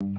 Come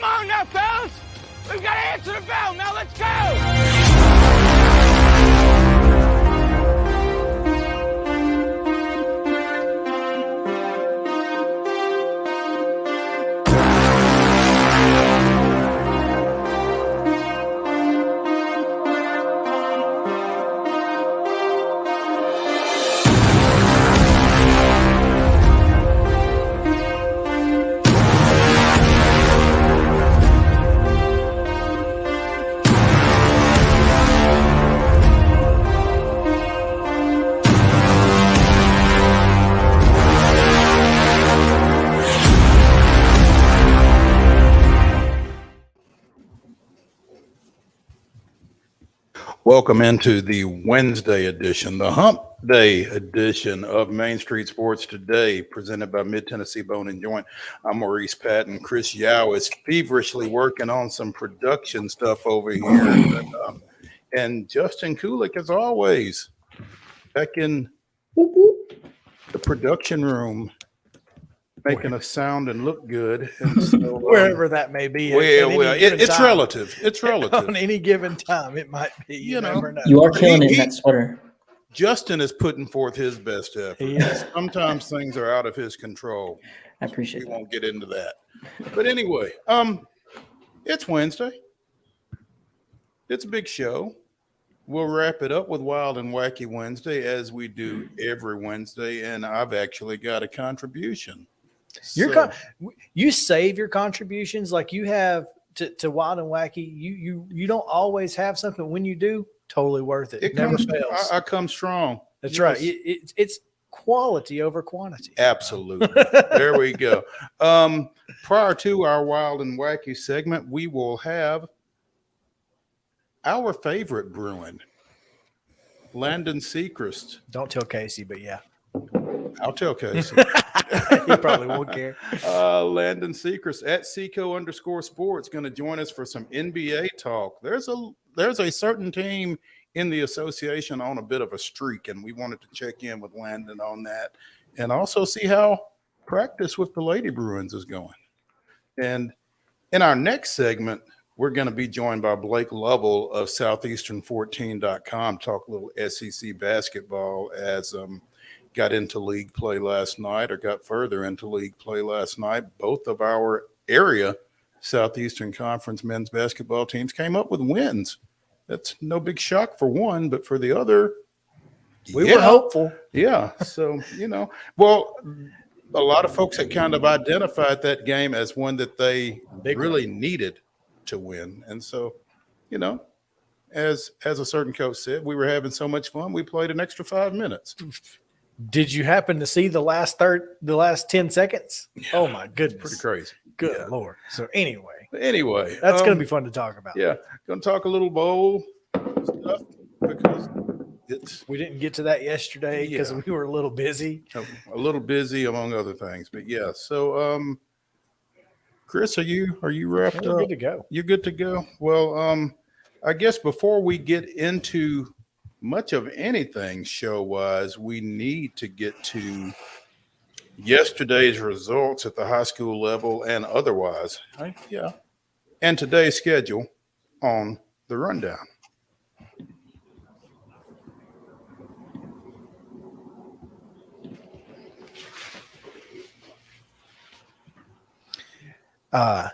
on now, fellas! We've got to answer the bell. Now let's go! Welcome into the Wednesday edition, the Hump Day edition of Main Street Sports Today, presented by Mid-Tennessee Bone and Joint. I'm Maurice Patton. Chris Yow is feverishly working on some production stuff over here. And Justin Kulik, as always, back in the production room, making us sound and look good. And so, wherever that may be. It's relative. It's relative. On any given time, it might be. You never know. You are killing it in that sweater. Justin is putting forth his best effort. Yes. Sometimes things are out of his control. I appreciate We that. won't get into that. But anyway, it's Wednesday. It's a big show. We'll wrap it up with Wild and Wacky Wednesday, as we do every Wednesday, and I've actually got a contribution. You save your contributions like you have to Wild and Wacky. You don't always have something. When you do, totally worth it. It never comes, fails. I come strong. That's right. It's quality over quantity. Absolutely. There we go. Prior to our Wild and Wacky segment, we will have our favorite Bruin, Landon Sechrist. Don't tell Casey, but yeah, I'll tell Casey. he probably won't care. Landon Sechrist at Seco_sports going to join us for some NBA talk. There's a certain team in the association on a bit of a streak, and we wanted to check in with Landon on that and also see how practice with the Lady Bruins is going. And in our next segment, we're going to be joined by Blake Lovell of Southeastern14.com, talk a little SEC basketball as got into league play last night or got further into league play last night. Both of our area Southeastern Conference men's basketball teams came up with wins. That's no big shock for one, but for the other, We were hopeful. Yeah. So, well, a lot of folks had kind of identified that game as one that they really needed to win. And so, as a certain coach said, we were having so much fun, we played an extra 5 minutes. Did you happen to see the last 10 seconds? Yeah, oh my goodness. Pretty crazy. Good Lord. So anyway, that's going to be fun to talk about. Yeah. Going to talk a little bowl stuff because we didn't get to that yesterday because we were a little busy. A little busy among other things, but yeah. So, Chris, are you wrapped up? Good to go. You're good to go. Well, I guess before we get into much of anything show-wise, we need to get to yesterday's results at the high school level and otherwise. Yeah. And today's schedule on the rundown. The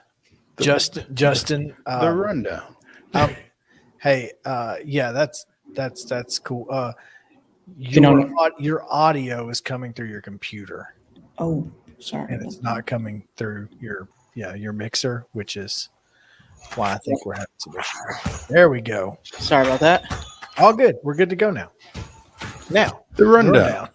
Justin. The rundown. Hey, yeah, that's cool. Can Your audio is coming through your computer, Oh, sorry. and it's not coming through your mixer, which is why I think we're having some issues. There we go. Sorry about that. All good. We're good to go now. Now The rundown.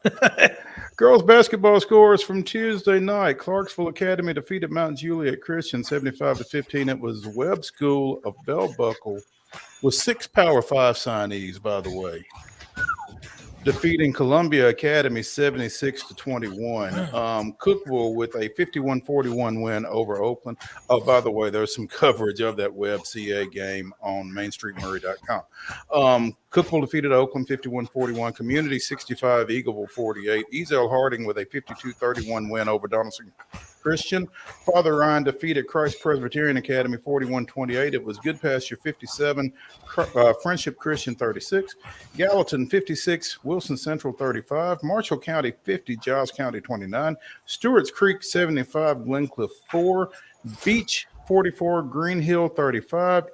Girls basketball scores from Tuesday night. Clarksville Academy defeated Mount Juliet Christian 75-15. It was Webb School of Bell Buckle with 6 Power 5 signees, by the way, defeating Columbia Academy 76-21. Cookville with a 51-41 win over Oakland. Oh, by the way, there's some coverage of that Webb CA game on MainStreetMurray.com. Cookville defeated Oakland 51-41. Community 65, Eagleville 48. Ezel Harding with a 52-31 win over Donaldson Christian. Father Ryan defeated Christ Presbyterian Academy 41-28. It was Good Pasture 57, Friendship Christian 36, Gallatin 56, Wilson Central 35, Marshall County 50, Giles County 29, Stewart's Creek 75, Glencliff 4, Beach 44, Green Hill 35.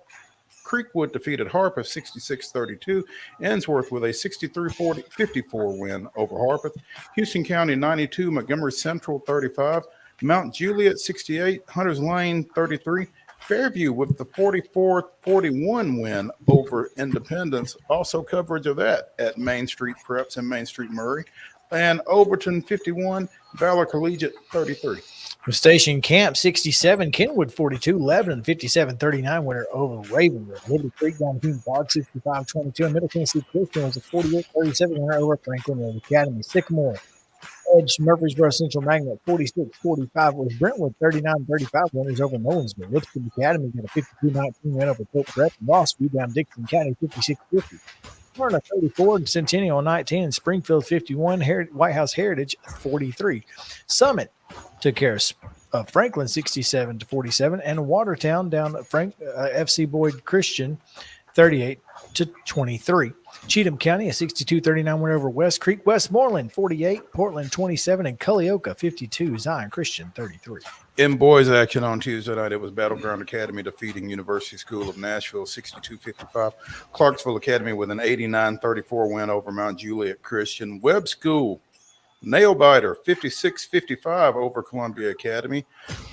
Creekwood defeated Harpeth 66-32. Ensworth with a 63-54 win over Harpeth. Houston County 92, Montgomery Central 35. Mount Juliet 68, Hunters Lane 33. Fairview with the 44-41 win over Independence. Also coverage of that at Main Street Preps and Main Street Murray. And Overton 51, Valor Collegiate 33. Station Camp 67, Kenwood 42, Lebanon 57-39 winner over Ravenwood. Liberty Creek down Hume Park 65-22, and Middle Tennessee Christian was a 48-37 winner over Franklin Road Academy. Sycamore Edge Murfreesboro Central Magnet 46-45 was Brentwood 39-35 winners over Nolensville. Lipscomb Academy got a 52-19 win over Pope Prep. Rossview down Dixon County 56-50. Smyrna 34, Centennial 19, and Springfield 51, White House Heritage 43. Summit took care of Franklin 67-47, and Watertown down FC Boyd Christian 38-23. Cheatham County a 62-39 win over West Creek. Westmoreland 48, Portland 27, and Culleoka 52. Zion Christian 33. In boys action on Tuesday night, it was Battleground Academy defeating University School of Nashville 62-55. Clarksville Academy with an 89-34 win over Mount Juliet Christian. Webb School Nailbiter 56-55 over Columbia Academy.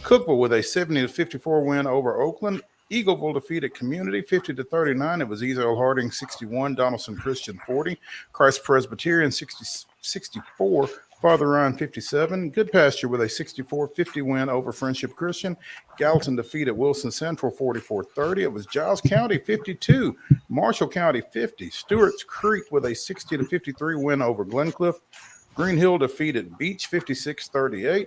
Cookville with a 70-54 win over Oakland. Eagleville defeated Community 50-39. It was Ezel Harding 61, Donaldson Christian 40, Christ Presbyterian 64, Father Ryan 57. Good Pasture with a 64-50 win over Friendship Christian. Gallatin defeated Wilson Central 44-30. It was Giles County 52, Marshall County 50. Stewart's Creek with a 60-53 win over Glencliff. Green Hill defeated Beach 56-38.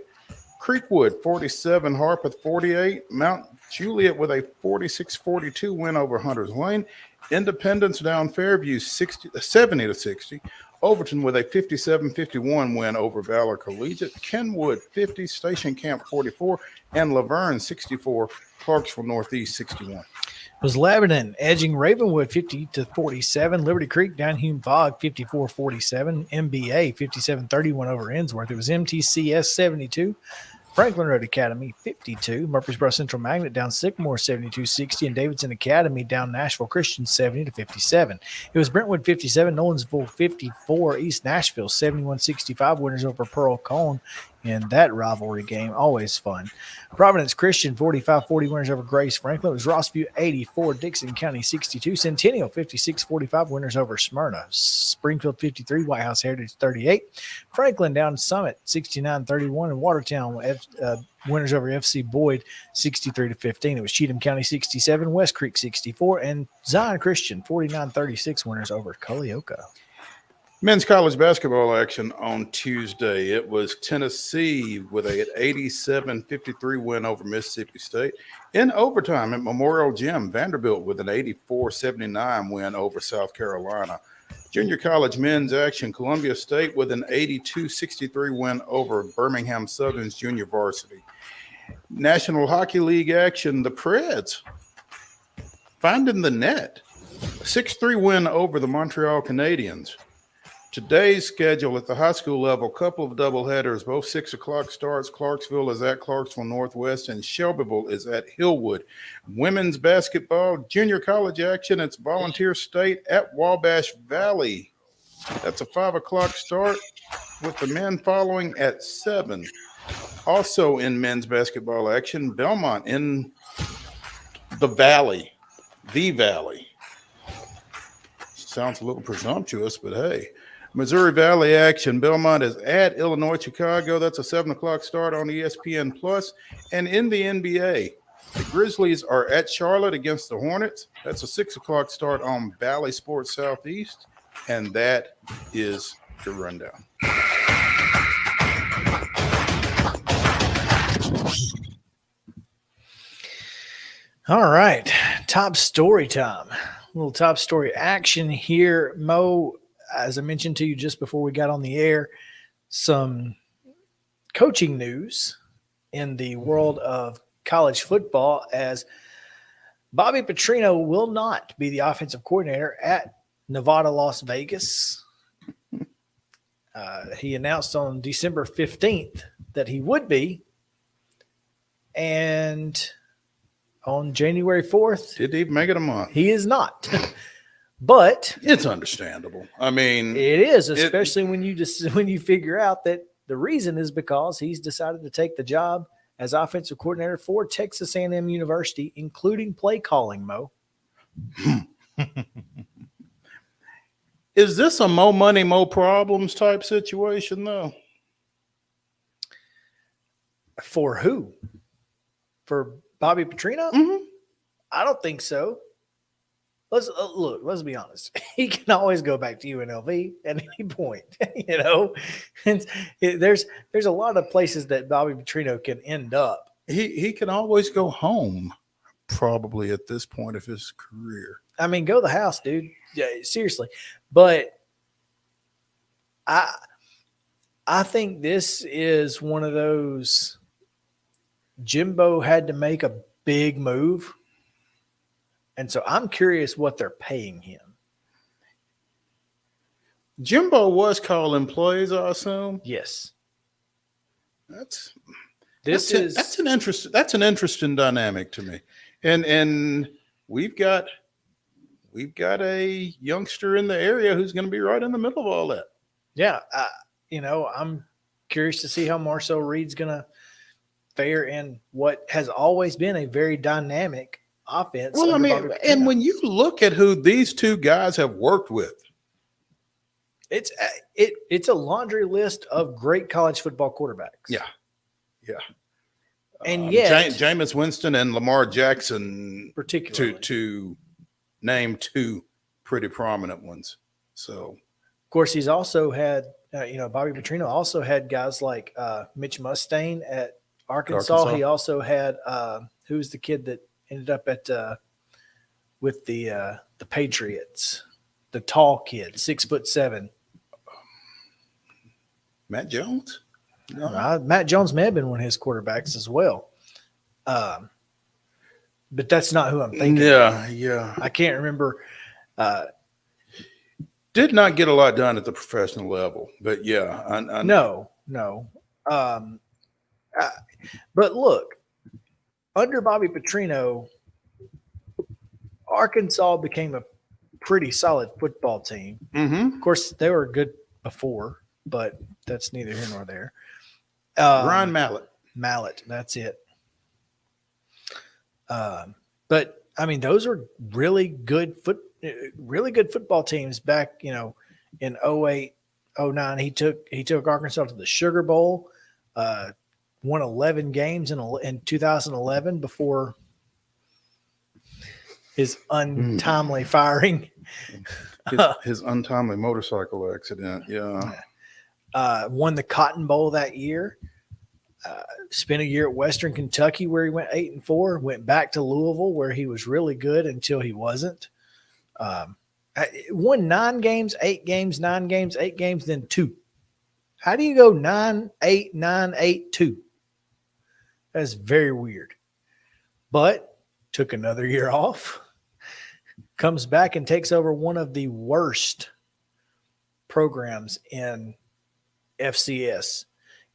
Creekwood 47, Harpeth 48, Mount Juliet with a 46-42 win over Hunters Lane. Independence down Fairview 70-60. Overton with a 57-51 win over Valor Collegiate. Kenwood 50, Station Camp 44, and Laverne 64, Clarksville Northeast 61. Was Lebanon edging Ravenwood 50-47. Liberty Creek down Hume Fog 54-47. MBA 57-31 over Ensworth. It was MTCS 72. Franklin Road Academy 52. Murfreesboro Central Magnet down Sycamore 72-60. And Davidson Academy down Nashville Christian 70-57. It was Brentwood 57. Nolensville 54. East Nashville 71-65 winners over Pearl Cone in that rivalry game. Always fun. Providence Christian 45-40 winners over Grace Franklin. It was Rossview 84, Dixon County 62, Centennial 56-45 winners over Smyrna. Springfield 53, White House Heritage 38. Franklin down Summit 69-31, and Watertown winners over FC Boyd 63-15. It was Cheatham County 67, West Creek 64, and Zion Christian 49-36 winners over Culleoka. Men's college basketball action on Tuesday. It was Tennessee with an 87-53 win over Mississippi State. In overtime at Memorial Gym, Vanderbilt with an 84-79 win over South Carolina. Junior college men's action, Columbia State with an 82-63 win over Birmingham Southern's junior varsity. National Hockey League action, the Preds finding the net. A 6-3 win over the Montreal Canadiens. Today's schedule at the high school level, couple of doubleheaders, both 6 o'clock starts. Clarksville is at Clarksville Northwest, and Shelbyville is at Hillwood. Women's basketball, junior college action. It's Volunteer State at Wabash Valley. That's a 5 o'clock start, with the men following at 7. Also in men's basketball action, Belmont in the Valley. Sounds a little presumptuous, but hey. Missouri Valley action. Belmont is at Illinois Chicago. That's a 7 o'clock start on ESPN Plus. And in the NBA, the Grizzlies are at Charlotte against the Hornets. That's a 6 o'clock start on Valley Sports Southeast. And that is the rundown. All right. Top story time. A little top story action here. Mo, as I mentioned to you just before we got on the air, some coaching news in the world of college football, as Bobby Petrino will not be the offensive coordinator at Nevada, Las Vegas. He announced on December 15th that he would be, and on January 4th, Didn't even make it a month. he is not. But It's understandable. I mean, it is, especially when you figure out that the reason is because he's decided to take the job as offensive coordinator for Texas A&M University, including play calling, Mo. is this a mo money, mo problems type situation, though? For who? For Bobby Petrino? Mm-hmm. I don't think so. Let's be honest. He can always go back to UNLV at any point. There's a lot of places that Bobby Petrino can end up. He can always go home, probably at this point of his career. I mean, go to the house, dude. Yeah, seriously. But I think this is one of those. Jimbo had to make a big move. And so I'm curious what they're paying him. Jimbo was calling plays, I assume. Yes. That's an interesting dynamic to me. And we've got a youngster in the area who's going to be right in the middle of all that. Yeah. I'm curious to see how Marcel Reed's going to fare in what has always been a very dynamic offense. Well, I mean, and when you look at who these two guys have worked with, it's a laundry list of great college football quarterbacks. Yeah. And yet, Jameis Winston and Lamar Jackson, particularly, to name two pretty prominent ones. So, of course, he's also had, Bobby Petrino also had guys like Mitch Mustaine at Arkansas. He also had who's the kid that ended up at with the Patriots, the tall kid, 6'7". Matt Jones. No. Matt Jones may have been one of his quarterbacks as well, but that's not who I'm thinking. Yeah. I can't remember. Did not get a lot done at the professional level, but yeah, I No. But look, under Bobby Petrino, Arkansas became a pretty solid football team. Mm-hmm. Of course, they were good before, but that's neither here nor there. Ryan Mallett. That's it. But I mean, those are really good football teams back, in 08, 09. He took Arkansas to the Sugar Bowl, won 11 games in 2011 before his untimely firing. His untimely motorcycle accident. Yeah. Won the Cotton Bowl that year. Spent a year at Western Kentucky where he went 8-4. Went back to Louisville where he was really good until he wasn't. Won 9 games, 8 games, 9 games, 8 games, then 2. How do you go 9-8, 9-8, 2? That's very weird. But took another year off. Comes back and takes over one of the worst programs in FCS.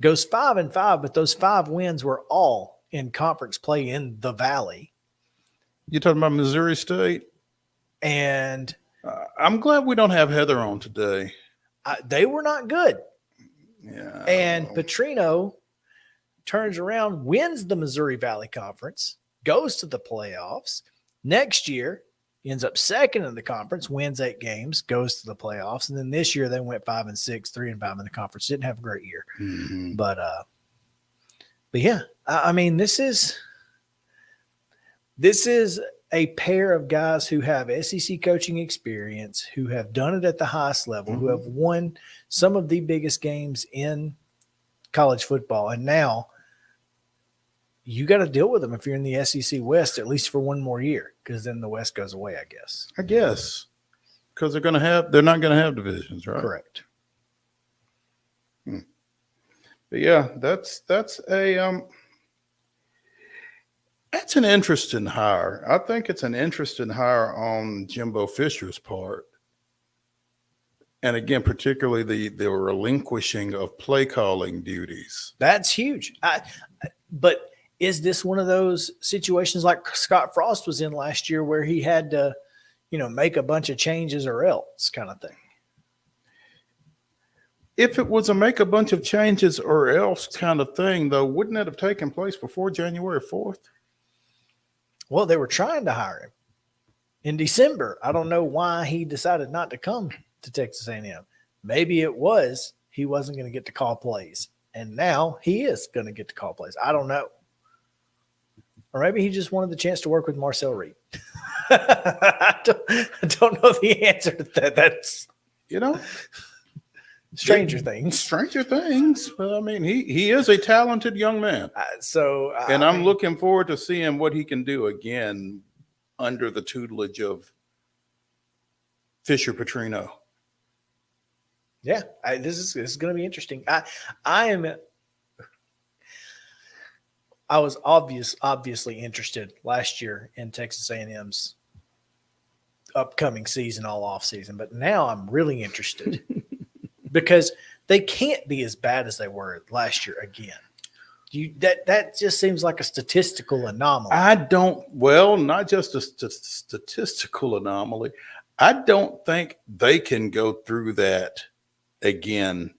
Goes 5-5, but those 5 wins were all in conference play in the Valley. You talking about Missouri State? And I'm glad we don't have Heather on today. they were not good. Yeah. And Petrino turns around, wins the Missouri Valley Conference, goes to the playoffs. Next year, ends up second in the conference, wins 8 games, goes to the playoffs. And then this year they went 5-6, 3-5 in the conference. Didn't have a great year. Mm-hmm. But yeah, I mean, this is a pair of guys who have SEC coaching experience, who have done it at the highest level, who have won some of the biggest games in college football. And now you got to deal with them if you're in the SEC West, at least for one more year, because then the West goes away, I guess. Because they're not going to have divisions, right? Correct. But yeah, that's an interesting hire. I think it's an interesting hire on Jimbo Fisher's part. And again, particularly the relinquishing of play calling duties. That's huge. But is this one of those situations like Scott Frost was in last year where he had to, make a bunch of changes or else kind of thing? If it was a make a bunch of changes or else kind of thing, though, wouldn't that have taken place before January 4th? Well, they were trying to hire him in December. I don't know why he decided not to come to Texas A&M. Maybe it was he wasn't going to get to call plays, and now he is going to get to call plays. I don't know. Or maybe he just wanted the chance to work with Marcel Reed. I don't know the answer to that. That's, Stranger things. But I mean, he is a talented young man. And I'm looking forward to seeing what he can do again under the tutelage of Fisher Petrino. Yeah, this is going to be interesting. I was obviously interested last year in Texas A&M's upcoming season, all off season, but now I'm really interested because they can't be as bad as they were last year again. That just seems like a statistical anomaly. Not just a statistical anomaly. I don't think they can go through that again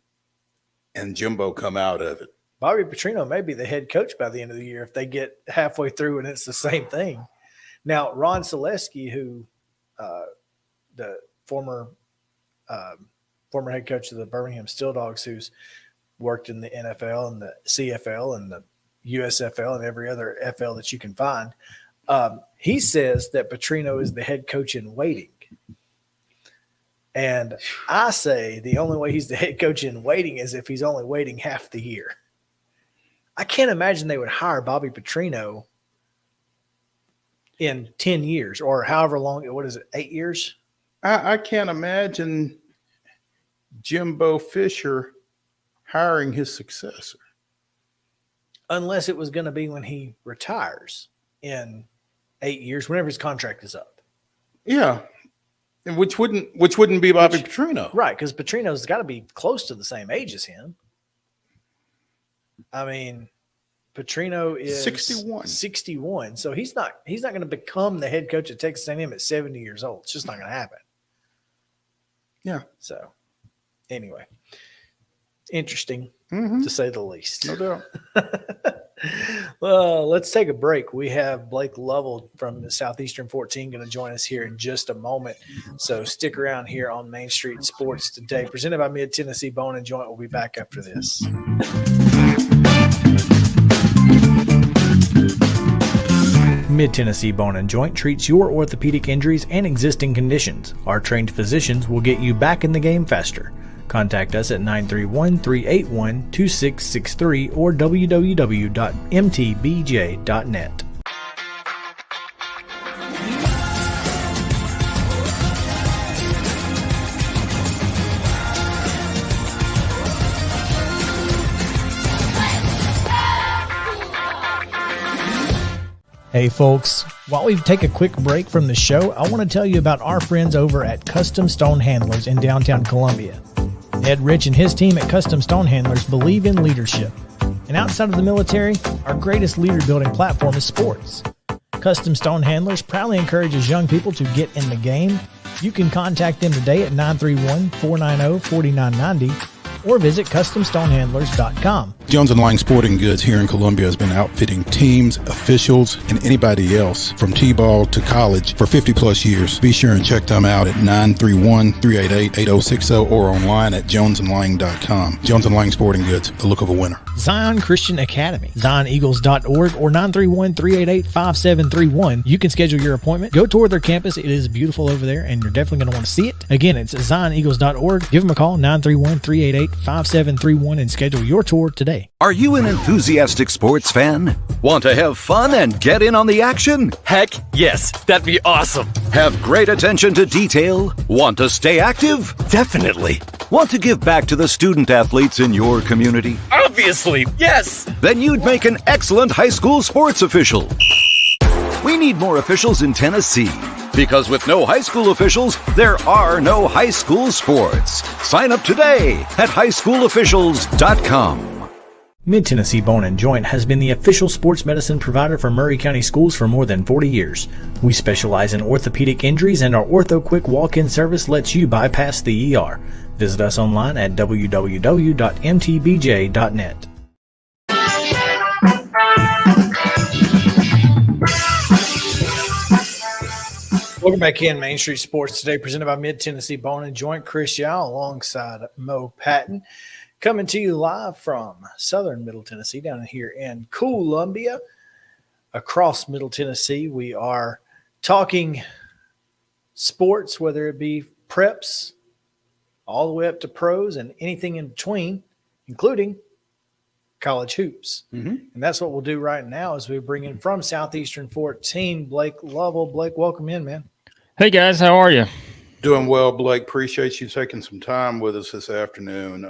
and Jimbo come out of it. Bobby Petrino may be the head coach by the end of the year if they get halfway through and it's the same thing. Now, Ron Selesky, who the former head coach of the Birmingham Steel Dogs, who's worked in the NFL and the CFL and the USFL and every other FL that you can find, he says that Petrino is the head coach in waiting. And I say the only way he's the head coach in waiting is if he's only waiting half the year. I can't imagine they would hire Bobby Petrino in 10 years or however long. What is it, 8 years? I can't imagine Jimbo Fisher hiring his successor. Unless it was going to be when he retires in 8 years, whenever his contract is up. Yeah. And which wouldn't be Bobby Petrino. Right, because Petrino's got to be close to the same age as him. I mean, Petrino is 61. So he's not going to become the head coach at Texas A&M at 70 years old. It's just not going to happen. Yeah. So anyway, interesting to say the least. No doubt. Well, let's take a break. We have Blake Lovell from the Southeastern 14 going to join us here in just a moment. So stick around here on Main Street Sports Today, presented by Mid-Tennessee Bone and Joint. We'll be back after this. Mid-Tennessee Bone and Joint treats your orthopedic injuries and existing conditions. Our trained physicians will get you back in the game faster. Contact us at 931-381-2663 or www.mtbj.net. Hey folks, while we take a quick break from the show, I want to tell you about our friends over at Custom Stone Handlers in downtown Columbia. Ed Rich and his team at Custom Stone Handlers believe in leadership. And outside of the military, our greatest leader building platform is sports. Custom Stone Handlers proudly encourages young people to get in the game. You can contact them today at 931-490-4990 or visit CustomStonehandlers.com. Jones & Lang Sporting Goods here in Columbia has been outfitting teams, officials, and anybody else from T-ball to college for 50-plus years. Be sure and check them out at 931-388-8060 or online at jonesandlang.com. Jones & Lang Sporting Goods, the look of a winner. Zion Christian Academy, zioneagles.org or 931-388-5731. You can schedule your appointment. Go tour their campus. It is beautiful over there, and you're definitely going to want to see it. Again, it's zioneagles.org. Give them a call, 931-388-5731, and schedule your tour today. Are you an enthusiastic sports fan? Want to have fun and get in on the action? Heck yes, that'd be awesome. Have great attention to detail? Want to stay active? Definitely. Want to give back to the student athletes in your community? Obviously, yes. Then you'd make an excellent high school sports official. We need more officials in Tennessee. Because with no high school officials, there are no high school sports. Sign up today at highschoolofficials.com. Mid-Tennessee Bone & Joint has been the official sports medicine provider for Murray County Schools for more than 40 years. We specialize in orthopedic injuries, and our Ortho Quick walk-in service lets you bypass the ER. Visit us online at www.mtbj.net. Welcome back in Main Street Sports today, presented by Mid-Tennessee Bone & Joint. Chris Yow alongside Mo Patton. Coming to you live from southern Middle Tennessee, down here in Columbia. Across Middle Tennessee, we are talking sports, whether it be preps, all the way up to pros, and anything in between, including college hoops. And that's what we'll do right now as we bring in from Southeastern 14, Blake Lovell. Blake, welcome in, man. Hey, guys. How are you? Doing well, Blake. Appreciate you taking some time with us this afternoon.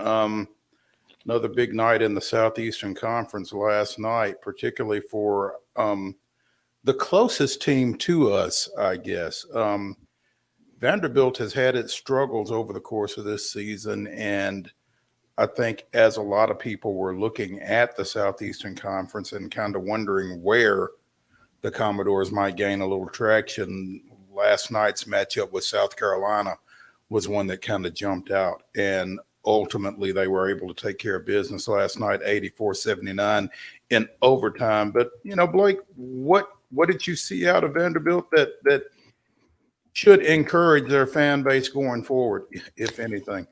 Another big night in the Southeastern Conference last night, particularly for the closest team to us, I guess. Vanderbilt has had its struggles over the course of this season, and I think as a lot of people were looking at the Southeastern Conference and kind of wondering where the Commodores might gain a little traction, last night's matchup with South Carolina was one that kind of jumped out, and ultimately they were able to take care of business last night, 84-79 in overtime. But, you know, Blake, what did you see out of Vanderbilt that should encourage their fan base going forward, if anything?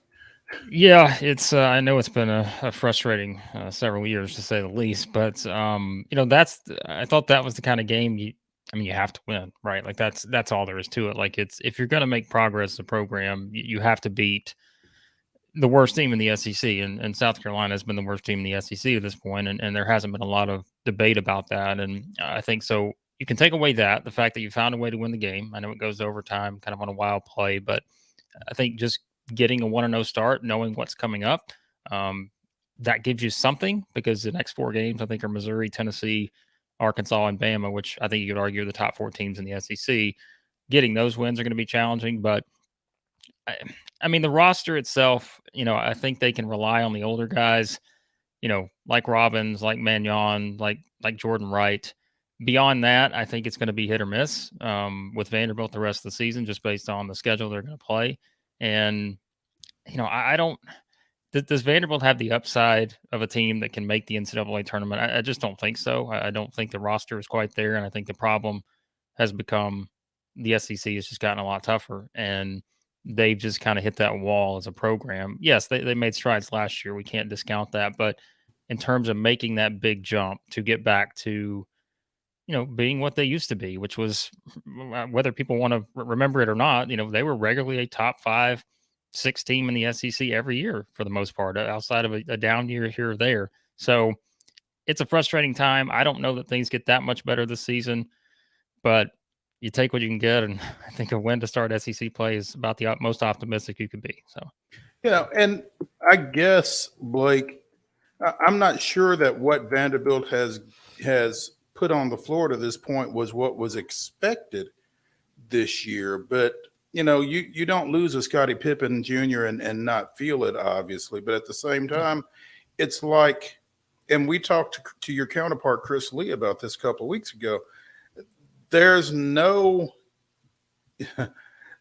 Yeah, it's I know it's been a frustrating several years, to say the least, but I thought that was the kind of game you have to win, right? Like that's all there is to it. Like if you're going to make progress as a program, you have to beat the worst team in the SEC, and South Carolina has been the worst team in the SEC at this point, and there hasn't been a lot of debate about that. And I think so. You can take away the fact that you found a way to win the game. I know it goes to overtime, kind of on a wild play, but I think just getting a 1-0 start, knowing what's coming up, that gives you something, because the next 4 games, I think, are Missouri, Tennessee, Arkansas, and Bama, which I think you could argue are the top 4 teams in the SEC. Getting those wins are going to be challenging, but I mean, the roster itself, I think they can rely on the older guys, like Robbins, like Magnon, like Jordan Wright. Beyond that, I think it's going to be hit or miss with Vanderbilt the rest of the season, just based on the schedule they're going to play. And, I don't – does Vanderbilt have the upside of a team that can make the NCAA tournament? I just don't think so. I don't think the roster is quite there, and I think the problem has become the SEC has just gotten a lot tougher, and they've just kind of hit that wall as a program. Yes, they made strides last year. We can't discount that. But in terms of making that big jump to get back to – being what they used to be, which was, whether people want to remember it or not, they were regularly a top 5, 6 team in the SEC every year for the most part, outside of a down year here or there. So it's a frustrating time. I don't know that things get that much better this season, but you take what you can get. And I think a win to start SEC play is about the most optimistic you could be. So, and I guess, Blake, I'm not sure that what Vanderbilt has put on the floor to this point was what was expected this year. But, you don't lose a Scottie Pippen Jr. and not feel it, obviously. But at the same time, it's like, and we talked to your counterpart, Chris Lee, about this a couple of weeks ago. There's no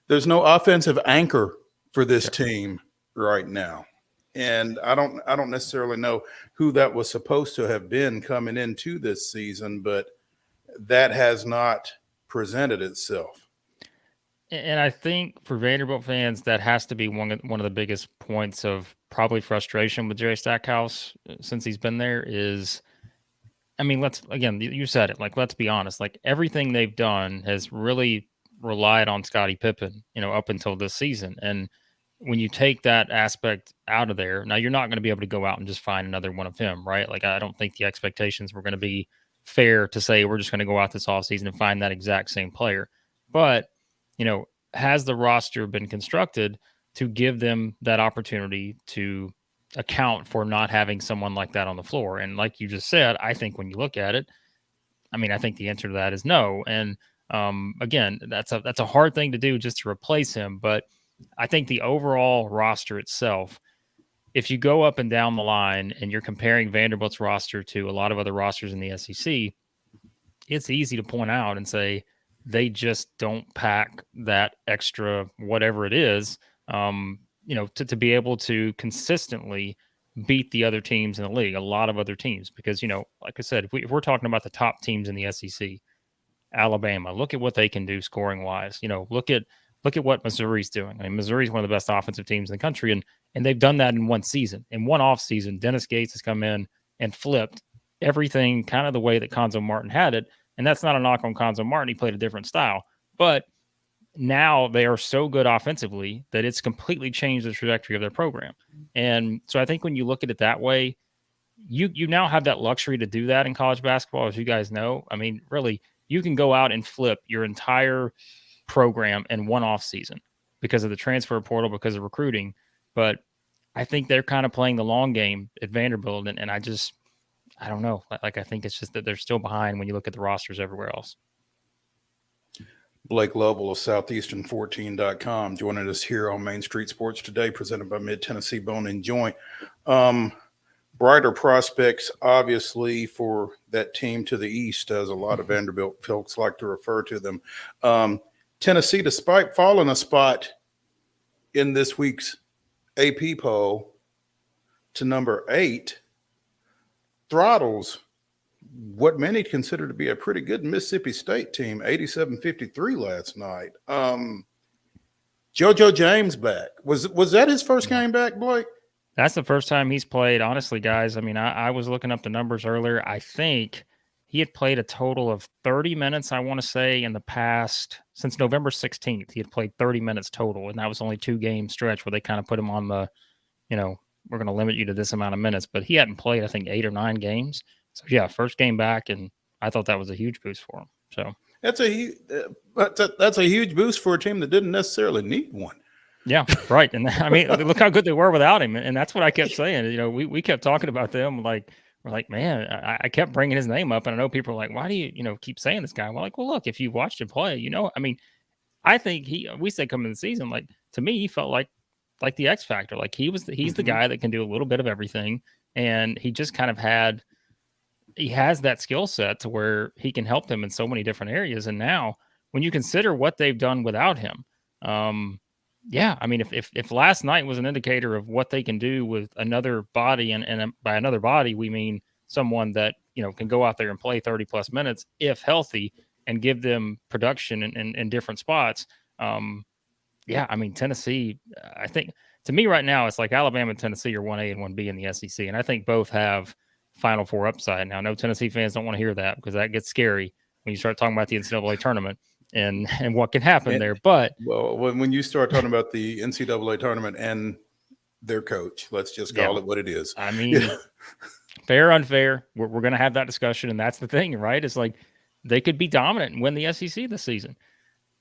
offensive anchor for this team right now. And I don't necessarily know who that was supposed to have been coming into this season, but that has not presented itself. And I think for Vanderbilt fans, that has to be one of the biggest points of probably frustration with Jerry Stackhouse since he's been there is, I mean, you said it, like, let's be honest, like everything they've done has really relied on Scottie Pippen, up until this season. And when you take that aspect out of there, now you're not going to be able to go out and just find another one of him, right? Like, I don't think the expectations were going to be fair to say we're just going to go out this offseason and find that exact same player. But, has the roster been constructed to give them that opportunity to account for not having someone like that on the floor? And like you just said, I think when you look at it, I think the answer to that is no. And again, that's a hard thing to do just to replace him. But I think the overall roster itself, if you go up and down the line and you're comparing Vanderbilt's roster to a lot of other rosters in the SEC, it's easy to point out and say they just don't pack that extra whatever it is, to be able to consistently beat the other teams in the league, a lot of other teams. Because, like I said, if we're talking about the top teams in the SEC, Alabama, look at what they can do scoring wise. Look at what Missouri's doing. I mean, Missouri's one of the best offensive teams in the country, and they've done that in one season. In one off season, Dennis Gates has come in and flipped everything kind of the way that Konzo Martin had it. And that's not a knock on Konzo Martin. He played a different style. But now they are so good offensively that it's completely changed the trajectory of their program. And so I think when you look at it that way, you now have that luxury to do that in college basketball, as you guys know. I mean, really, you can go out and flip your entire program in one off season because of the transfer portal, because of recruiting. But I think they're kind of playing the long game at Vanderbilt. And I don't know. Like, I think it's just that they're still behind when you look at the rosters everywhere else. Blake Lovell of Southeastern14.com joining us here on Main Street Sports today, presented by Mid-Tennessee Bone and Joint. Brighter prospects, obviously, for that team to the east, as a lot of Vanderbilt folks like to refer to them. Tennessee, despite falling a spot in this week's AP poll to number 8, throttles what many consider to be a pretty good Mississippi State team, 87-53 last night. JoJo James back. Was that his first game back, Blake? That's the first time he's played. Honestly, guys, I mean, I was looking up the numbers earlier. I think he had played a total of 30 minutes, I want to say, in the past, since November 16th. He had played 30 minutes total, and that was only 2-game stretch where they kind of put him on the, we're going to limit you to this amount of minutes. But he hadn't played, I think, 8 or 9 games. So, yeah, first game back, and I thought that was a huge boost for him. So that's a huge boost for a team that didn't necessarily need one. Yeah, right. And I mean, look how good they were without him. And that's what I kept saying. We kept talking about them. Like, we're like, man, I kept bringing his name up. And I know people are like, why do you, keep saying this guy? Well, like, well, look, if you watched him play, I mean, I think we said coming in the season, like, to me, he felt like the X factor. Like, he's the guy that can do a little bit of everything. And he just kind of he has that skill set to where he can help them in so many different areas. And now when you consider what they've done without him, yeah, I mean, if last night was an indicator of what they can do with another body, and by another body, we mean someone that, can go out there and play 30 plus minutes if healthy and give them production in different spots. Yeah, I mean, Tennessee, I think to me right now, it's like Alabama and Tennessee are 1A and 1B in the SEC. And I think both have Final Four upside. Now, I know Tennessee fans don't want to hear that because that gets scary when you start talking about the NCAA tournament and what can happen there. But when you start talking about the NCAA tournament and their coach, let's just call it what it is. I mean, fair, unfair, we're going to have that discussion. And that's the thing, right? It's like they could be dominant and win the SEC this season.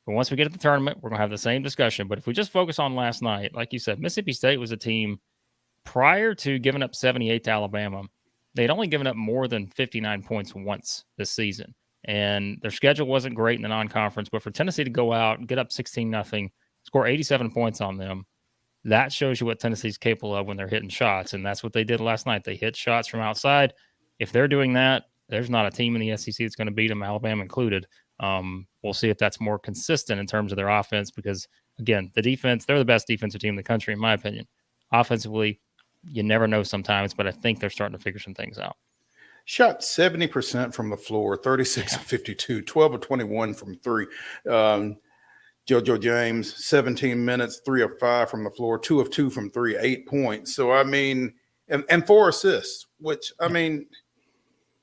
But once we get to the tournament, we're going to have the same discussion. But if we just focus on last night, like you said, Mississippi State was a team prior to giving up 78 to Alabama. They'd only given up more than 59 points once this season. And their schedule wasn't great in the non-conference. But for Tennessee to go out and get up 16-0, score 87 points on them. That shows you what Tennessee's capable of when they're hitting shots, and that's what they did last night. They hit shots from outside. If they're doing that, there's not a team in the SEC that's going to beat them, Alabama included. We'll see if that's more consistent in terms of their offense because, again, the defense, they're the best defensive team in the country, in my opinion. Offensively, you never know sometimes, but I think they're starting to figure some things out. Shot 70% from the floor, 36 of 52, 12 of 21 from three. JoJo James, 17 minutes, 3 of 5 from the floor, 2 of 2 from three, 8 points. So, I mean, and 4 assists, which, I mean,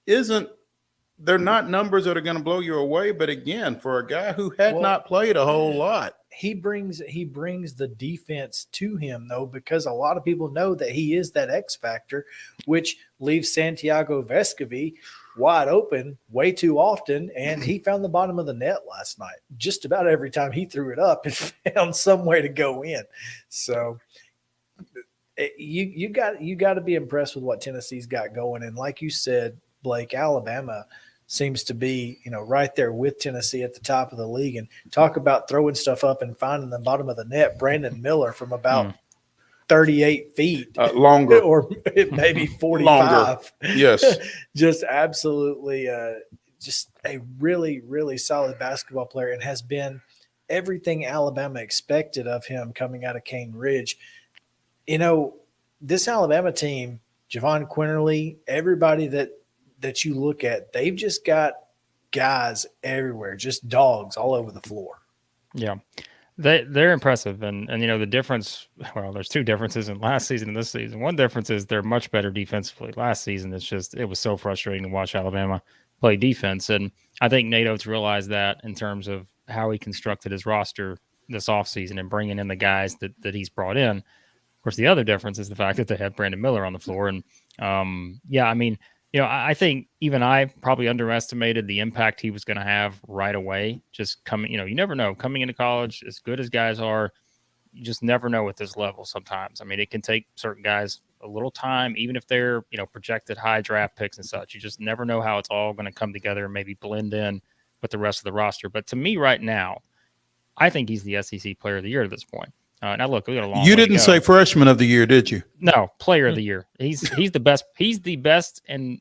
they're not numbers that are going to blow you away. But again, for a guy who had not played a whole lot, he brings the defense to him, though, because a lot of people know that he is that X factor, which leaves Santiago Vescovi wide open way too often. And he found the bottom of the net last night. Just about every time he threw it up, it found some way to go in. So you got to be impressed with what Tennessee's got going. And like you said, Blake, Alabama seems to be, right there with Tennessee at the top of the league. And talk about throwing stuff up and finding the bottom of the net. Brandon Miller from about 38 feet longer, or maybe 45. Longer. Yes, just absolutely, just a really, really solid basketball player, and has been everything Alabama expected of him coming out of Cane Ridge. This Alabama team, Javon Quinterly, everybody that you look at, they've just got guys everywhere, just dogs all over the floor. Yeah. They're impressive. And the difference, well, there's two differences in last season and this season. One difference is they're much better defensively. Last season, it was so frustrating to watch Alabama play defense. And I think Nate Oates realized that in terms of how he constructed his roster this offseason and bringing in the guys that he's brought in. Of course, the other difference is the fact that they had Brandon Miller on the floor. And I think even I probably underestimated the impact he was going to have right away. Just coming, you never know. Coming into college, as good as guys are, you just never know at this level sometimes. I mean, it can take certain guys a little time, even if they're, projected high draft picks and such. You just never know how it's all going to come together and maybe blend in with the rest of the roster. But to me right now, I think he's the SEC Player of the Year at this point. Now, look, we got a long way You to didn't go. say Freshman of the Year, did you? No, Player of the Year. He's the best. He's the best. And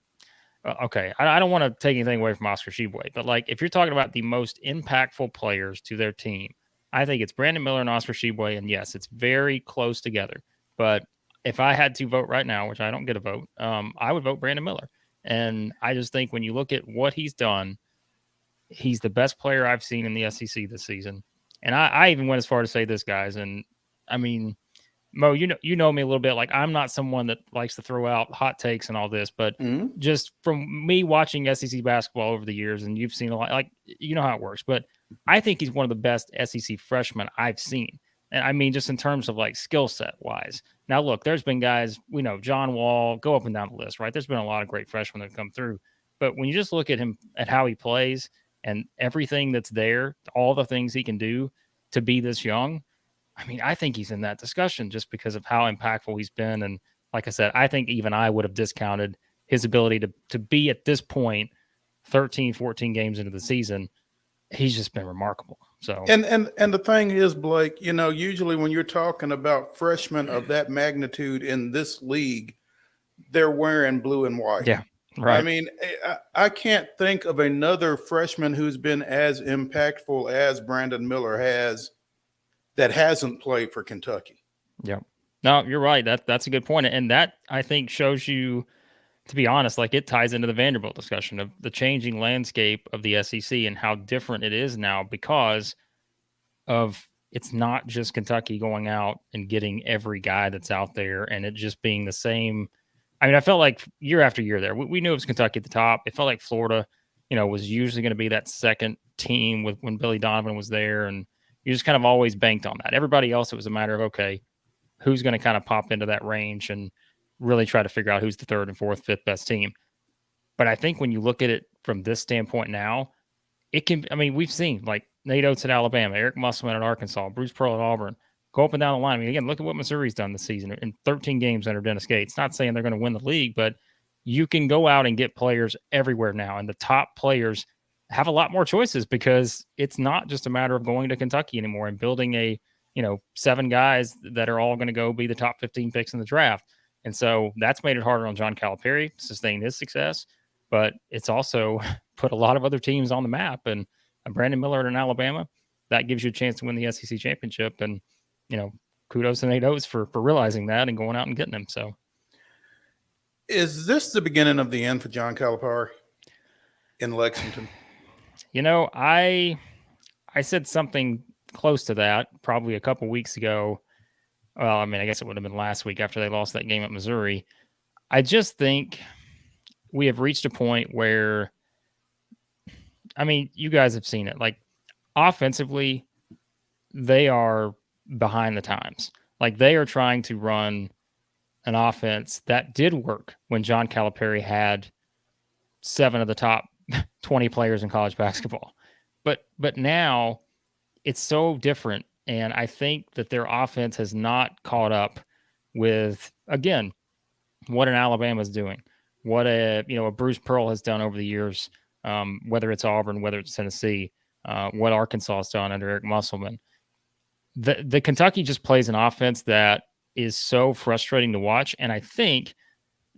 okay, I don't want to take anything away from Oscar Tshiebwe, but if you're talking about the most impactful players to their team, I think it's Brandon Miller and Oscar Tshiebwe. And yes, it's very close together. But if I had to vote right now, which I don't get a vote, I would vote Brandon Miller. And I just think when you look at what he's done, he's the best player I've seen in the SEC this season. And I even went as far to say this, guys. And I mean, Mo, you know me a little bit. I'm not someone that likes to throw out hot takes and all this, but just from me watching SEC basketball over the years, and you've seen a lot, you know how it works. But I think he's one of the best SEC freshmen I've seen. And I mean, just in terms of skill set wise. Now, look, there's been guys, we know John Wall, go up and down the list, right? There's been a lot of great freshmen that have come through. But when you just look at him, at how he plays and everything that's there, all the things he can do to be this young, I mean, I think he's in that discussion just because of how impactful he's been. And like I said, I think even I would have discounted his ability to be at this point, 13, 14 games into the season. He's just been remarkable. So and the thing is, Blake, usually when you're talking about freshmen of that magnitude in this league, they're wearing blue and white. Yeah, right. I mean, I can't think of another freshman who's been as impactful as Brandon Miller has that hasn't played for Kentucky. Yeah. No, you're right. That's a good point. And that, I think, shows you, to be honest, it ties into the Vanderbilt discussion of the changing landscape of the SEC and how different it is now because of it's not just Kentucky going out and getting every guy that's out there and it just being the same. I mean, I felt like year after year there, we knew it was Kentucky at the top. It felt like Florida, was usually going to be that second team when Billy Donovan was there. And you just kind of always banked on that. Everybody else, it was a matter of, okay, who's going to kind of pop into that range and really try to figure out who's the third and fourth, fifth best team. But I think when you look at it from this standpoint now, it can, I mean, we've seen Nate Oates at Alabama, Eric Musselman at Arkansas, Bruce Pearl at Auburn, go up and down the line. I mean, again, look at what Missouri's done this season in 13 games under Dennis Gates. Not saying they're going to win the league, but you can go out and get players everywhere now. And the top players have a lot more choices because it's not just a matter of going to Kentucky anymore and building a 7 guys that are all going to go be the top 15 picks in the draft. And so that's made it harder on John Calipari to sustain his success, but it's also put a lot of other teams on the map. And Brandon Miller in Alabama, that gives you a chance to win the SEC championship. And, kudos and 8 for realizing that and going out and getting them. So Is this the beginning of the end for John Calipari in Lexington? I said something close to that probably a couple weeks ago. Well, I mean, I guess it would have been last week after they lost that game at Missouri. I just think we have reached a point where, I mean, you guys have seen it. Like, offensively, they are behind the times. Like, they are trying to run an offense that did work when John Calipari had 7 of the top 20 players in college basketball. But now it's so different. And I think that their offense has not caught up with, again, what an Alabama is doing, what a Bruce Pearl has done over the years, whether it's Auburn, whether it's Tennessee, what Arkansas has done under Eric Musselman. The Kentucky just plays an offense that is so frustrating to watch. And I think,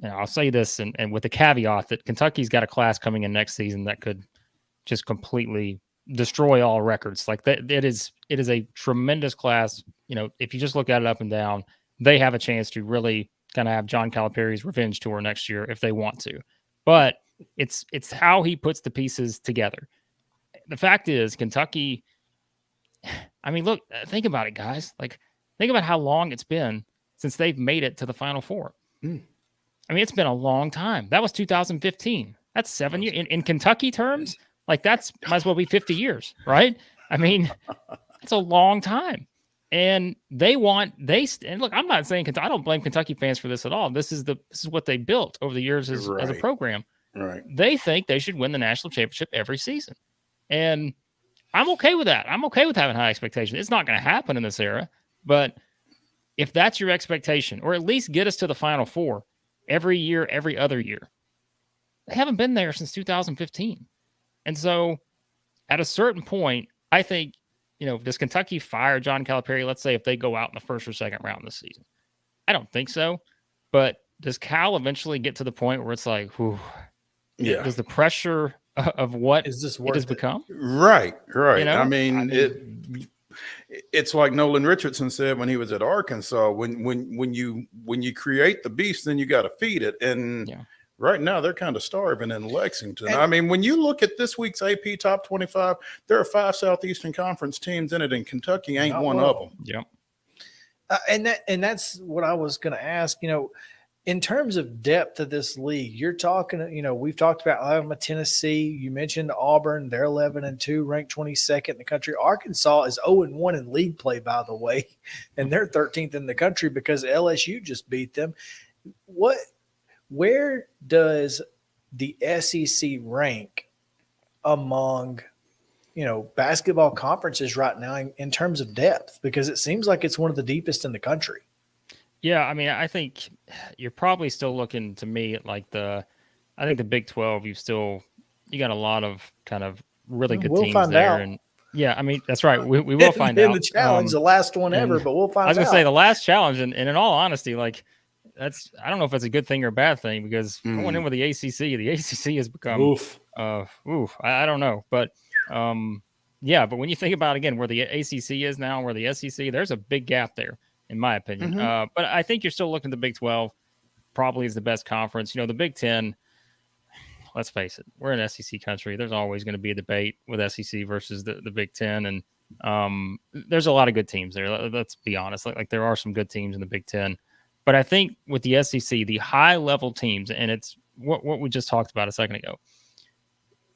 I'll say this and with the caveat that Kentucky's got a class coming in next season that could just completely destroy all records. Like that, it is a tremendous class. If you just look at it up and down, they have a chance to really kind of have John Calipari's revenge tour next year if they want to. But it's how he puts the pieces together. The fact is, Kentucky, I mean, look, think about it, guys. Like, think about how long it's been since they've made it to the Final Four. I mean, it's been a long time. That was 2015. That's 7 years. In Kentucky terms, like, that's might as well be 50 years, right? I mean, it's a long time. And and look, I'm not saying I don't blame Kentucky fans for this at all. This is what they built over the years as a program. Right. They think they should win the national championship every season. And I'm okay with that. I'm okay with having high expectations. It's not going to happen in this era, but if that's your expectation, or at least get us to the Final Four every year, every other year, they haven't been there since 2015. And so at a certain point, I think, does Kentucky fire John Calipari, let's say, if they go out in the first or second round this season? I don't think so. But does Cal eventually get to the point where it's like, whew, does the pressure of what Is this it has become? Right. I mean, it's like Nolan Richardson said when he was at Arkansas, when you create the beast, then you got to feed it. And right now they're kind of starving in Lexington. I mean, when you look at this week's AP Top 25, there are 5 Southeastern Conference teams in it, and Kentucky ain't one of them. Yeah. And that's what I was going to ask. In terms of depth of this league, you're talking, we've talked about Alabama, Tennessee. You mentioned Auburn. They're 11-2, ranked 22nd in the country. Arkansas is 0-1 in league play, by the way, and they're 13th in the country because LSU just beat them. Where does the SEC rank among, basketball conferences right now in terms of depth? Because it seems like it's one of the deepest in the country. Yeah, I mean, I think you're probably still looking to me at like I think the Big 12, you got a lot of kind of really good teams find there. out. And yeah, I mean, that's right. We will find out. In the challenge, the last one ever, but we'll find out. I was going to say the last challenge. And in all honesty, like I don't know if that's a good thing or a bad thing, because going in with the ACC has become, I don't know. But but when you think about, again, where the ACC is now, where the SEC, there's a big gap there, in my opinion. But I think you're still looking at the Big 12 probably is the best conference. The Big 10, let's face it, we're an SEC country. There's always going to be a debate with SEC versus the Big 10. And there's a lot of good teams there. Let's be honest. Like there are some good teams in the Big 10. But I think with the SEC, the high-level teams, and it's what we just talked about a second ago,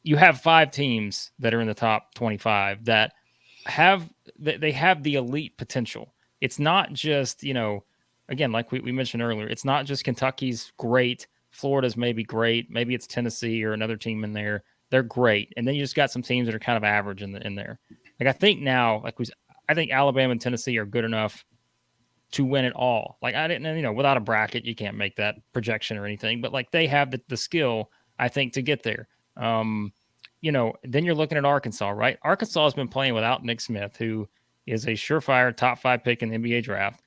you have 5 teams that are in the top 25 that have the elite potential. It's not just, again, like we mentioned earlier, it's not just Kentucky's great, Florida's maybe great, maybe it's Tennessee or another team in there. They're great. And then you just got some teams that are kind of average in there. Like I think now, I think Alabama and Tennessee are good enough to win it all. Like I didn't, without a bracket, you can't make that projection or anything, but like they have the skill, I think, to get there. Then you're looking at Arkansas, right? Arkansas has been playing without Nick Smith, who is a surefire top 5 pick in the NBA draft,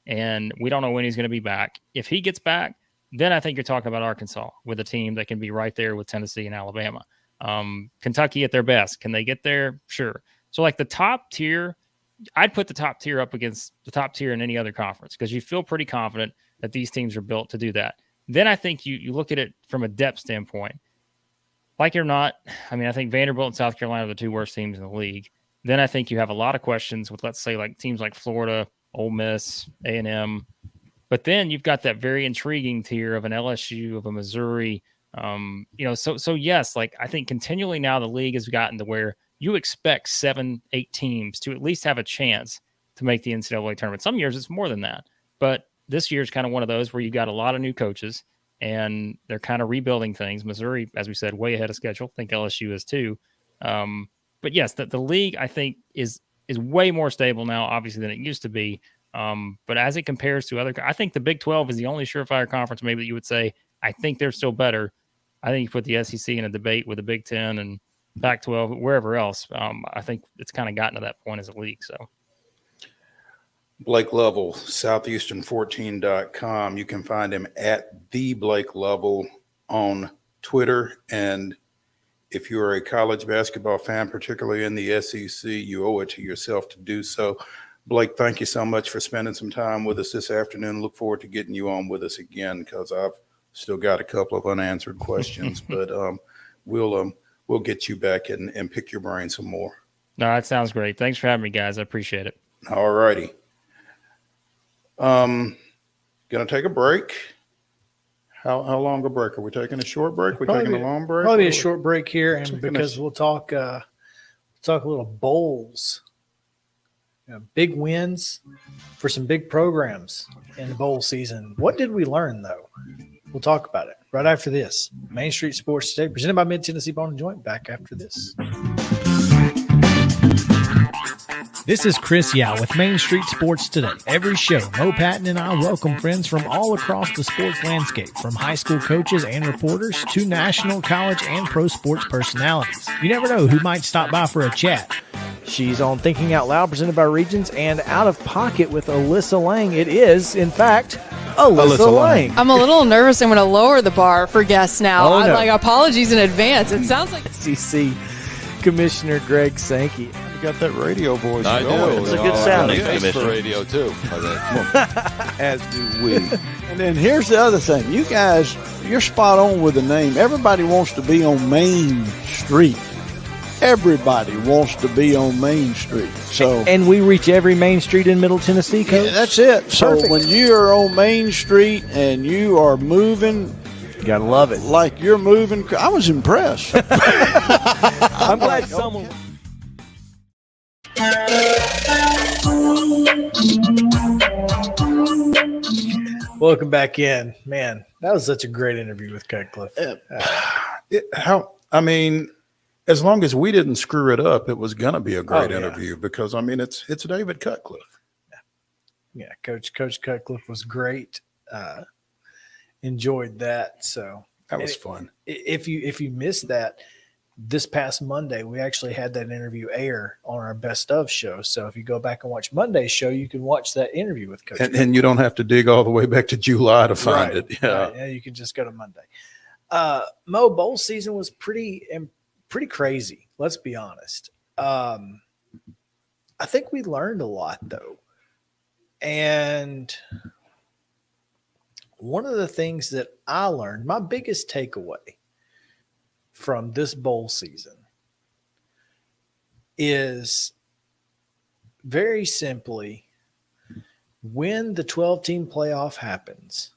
and we don't know when he's going to be back. If he gets back, then I think you're talking about Arkansas with a team that can be right there with Tennessee and Alabama. Kentucky at their best. Can they get there? Sure. So like the top tier, I'd put the top tier up against the top tier in any other conference because you feel pretty confident that these teams are built to do that. Then I think you look at it from a depth standpoint. Like it or not, I mean, I think Vanderbilt and South Carolina are the 2 worst teams in the league. Then I think you have a lot of questions with, let's say, like teams like Florida, Ole Miss, A&M. But then you've got that very intriguing tier of an LSU, of a Missouri. So yes, like I think continually now the league has gotten to where you expect 7-8 teams to at least have a chance to make the NCAA tournament. Some years it's more than that. But this year is kind of one of those where you've got a lot of new coaches and they're kind of rebuilding things. Missouri, as we said, way ahead of schedule. I think LSU is too. But yes, the league, I think, is way more stable now, obviously, than it used to be. But as it compares to other, I think the Big 12 is the only surefire conference maybe that you would say, I think they're still better. I think you put the SEC in a debate with the Big 10 and Pac-12, wherever else. I think it's kind of gotten to that point as a league. So Blake Lovell, southeastern14.com. You can find him at the Blake Lovell on Twitter. And if you are a college basketball fan, particularly in the SEC, you owe it to yourself to do so. Blake, thank you so much for spending some time with us this afternoon. Look forward to getting you on with us again because I've still got a couple of unanswered questions, but we'll get you back and pick your brain some more. No, that sounds great. Thanks for having me, guys. I appreciate it. All righty. Gonna take a break. How long a break? Are we taking a short break? We're taking a long break? Probably a short break here, and because we'll talk a little bowls. Big wins for some big programs in the bowl season. What did we learn, though? We'll talk about it right after this. Main Street Sports Today, presented by Mid-Tennessee Bone and Joint. Back after this. This is Chris Yow with Main Street Sports Today. Every show, Mo Patton and I welcome friends from all across the sports landscape, from high school coaches and reporters to national, college, and pro sports personalities. You never know who might stop by for a chat. She's on Thinking Out Loud, presented by Regions, and Out of Pocket with Alyssa Lang. It is, in fact, Alyssa Lang. I'm a little nervous. I'm going to lower the bar for guests now. Oh, no. Like, apologies in advance. It sounds like SEC Commissioner Greg Sankey. You got that radio voice. I do. It's a good sound. Thanks for radio, too. As do we. And then here's the other thing. You guys, you're spot on with the name. Everybody wants to be on Main Street. Everybody wants to be on Main Street. And we reach every main street in Middle Tennessee, Coach? Yeah, that's it. So Perfect. when you are on Main Street and you are moving, you gotta love it. Like you're moving. I was impressed. I'm glad someone. Welcome back in. Man, that was such a great interview with Cutcliffe. As long as we didn't screw it up, it was going to be a great yeah. interview because, it's David Cutcliffe. Yeah, Coach Cutcliffe was great. Enjoyed that. So that was fun. If you missed that, this past Monday, we actually had that interview air on our Best Of show. So if you go back and watch Monday's show, you can watch that interview with Coach. And you don't have to dig all the way back to July to find it. Yeah. Right. Yeah, you can just go to Monday. Mo, bowl season was pretty crazy. Let's be honest. I think we learned a lot, though. And one of the things that I learned, my biggest takeaway from this bowl season is very simply, when the 12-team playoff happens,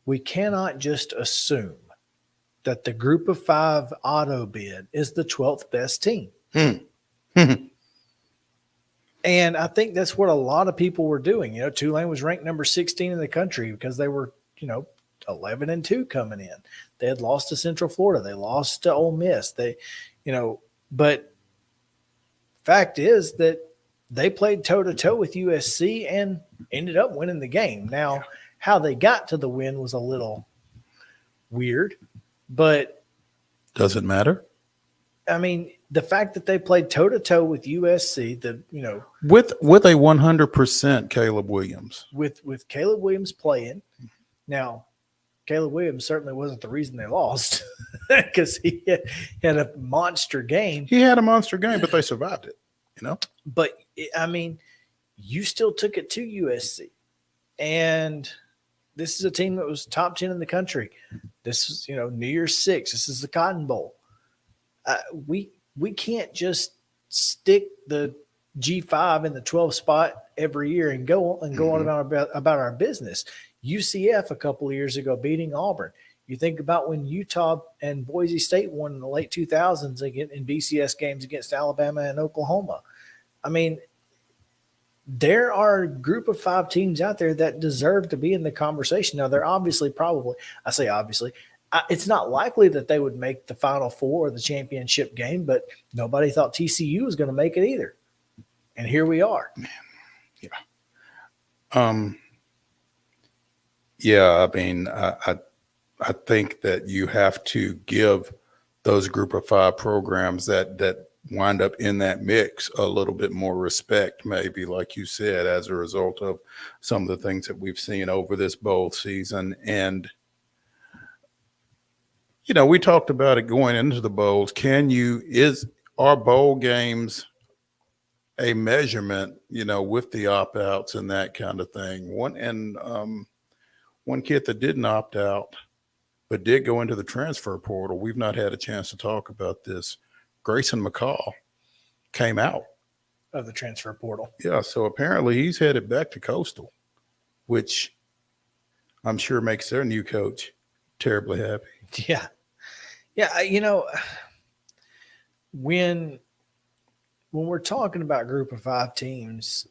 we cannot just assume that the group of 5 auto bid is the 12th best team. And I think that's what a lot of people were doing. Tulane was ranked number 16 in the country because they were, 11-2 coming in. They had lost to Central Florida. They lost to Ole Miss. But fact is that they played toe-to-toe with USC and ended up winning the game. Now, how they got to the win was a little weird, but does it matter? I mean, the fact that they played toe to toe with USC, with a 100% Caleb Williams, with Caleb Williams playing. Now, Caleb Williams certainly wasn't the reason they lost because he had a monster game. He had a monster game, but they survived it. But I mean, you still took it to USC, and this is a team that was top 10 in the country. This is New Year's Six. This is the Cotton Bowl. We can't just stick the G5 in the 12th spot every year and go on about our business. UCF a couple of years ago beating Auburn. You think about when Utah and Boise State won in the late 2000s in BCS games against Alabama and Oklahoma. I mean, there are a group of 5 teams out there that deserve to be in the conversation. Now, they're it's not likely that they would make the Final Four or the championship game, but nobody thought TCU was going to make it either. And here we are. Yeah. I mean, I think that you have to give those group of 5 programs that wind up in that mix a little bit more respect, maybe, like you said, as a result of some of the things that we've seen over this bowl season. And we talked about it going into the bowls. Are bowl games a measurement, with the opt-outs and that kind of thing? One kid that didn't opt out but did go into the transfer portal, we've not had a chance to talk about this. Grayson McCall came out of the transfer portal. Yeah, so apparently he's headed back to Coastal, which I'm sure makes their new coach terribly happy. Yeah. When we're talking about group of 5 teams,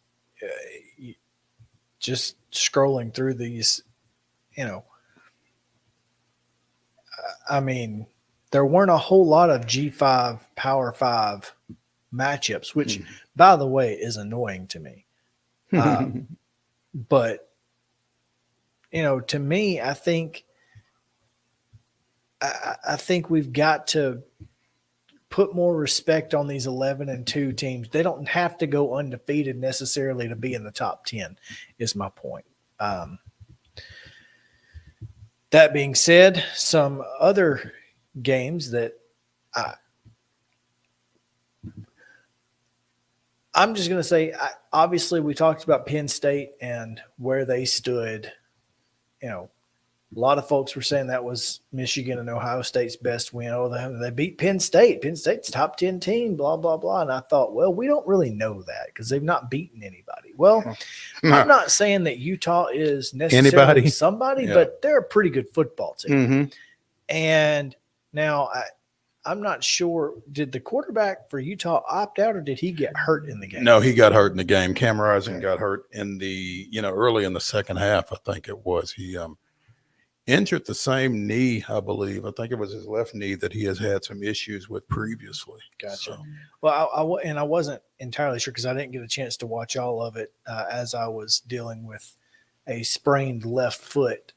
just scrolling through these, I mean, there weren't a whole lot of G5 Power 5 matchups, which, by the way, is annoying to me. But, to me, I think we've got to put more respect on these 11-2 teams. They don't have to go undefeated necessarily to be in the top 10, is my point. That being said, some other games that I'm just going to say, obviously we talked about Penn State and where they stood. A lot of folks were saying that was Michigan and Ohio State's best win. Oh, they beat Penn State. Penn State's top 10 team, blah, blah, blah. And I thought, well, we don't really know that because they've not beaten anybody. Well, I'm not saying that Utah is necessarily somebody, but they're a pretty good football team. And now I'm not sure, did the quarterback for Utah opt out or did he get hurt in the game? No, he got hurt in the game. Cam Rising got hurt in the, early in the second half, I think it was. He injured the same knee, I believe. I think it was his left knee that he has had some issues with previously. Gotcha. So. Well, I wasn't entirely sure because I didn't get a chance to watch all of it as I was dealing with a sprained left foot.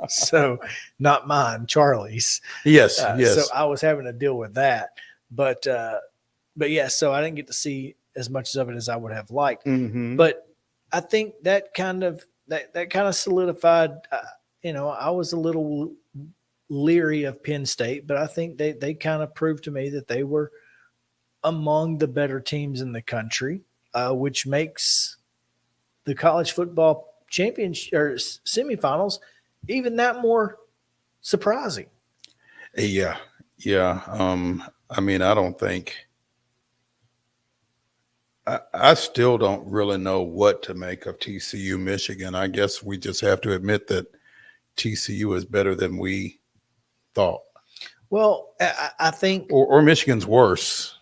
So not mine, Charlie's. Yes. So I was having to deal with that. But yeah, so I didn't get to see as much of it as I would have liked. But I think that kind of solidified, I was a little leery of Penn State, but I think they kind of proved to me that they were among the better teams in the country, which makes the college football championship or semifinals even that more surprising. Yeah. I mean, I don't think I still don't really know what to make of TCU Michigan. I guess we just have to admit that TCU is better than we thought. Well, I think or Michigan's worse.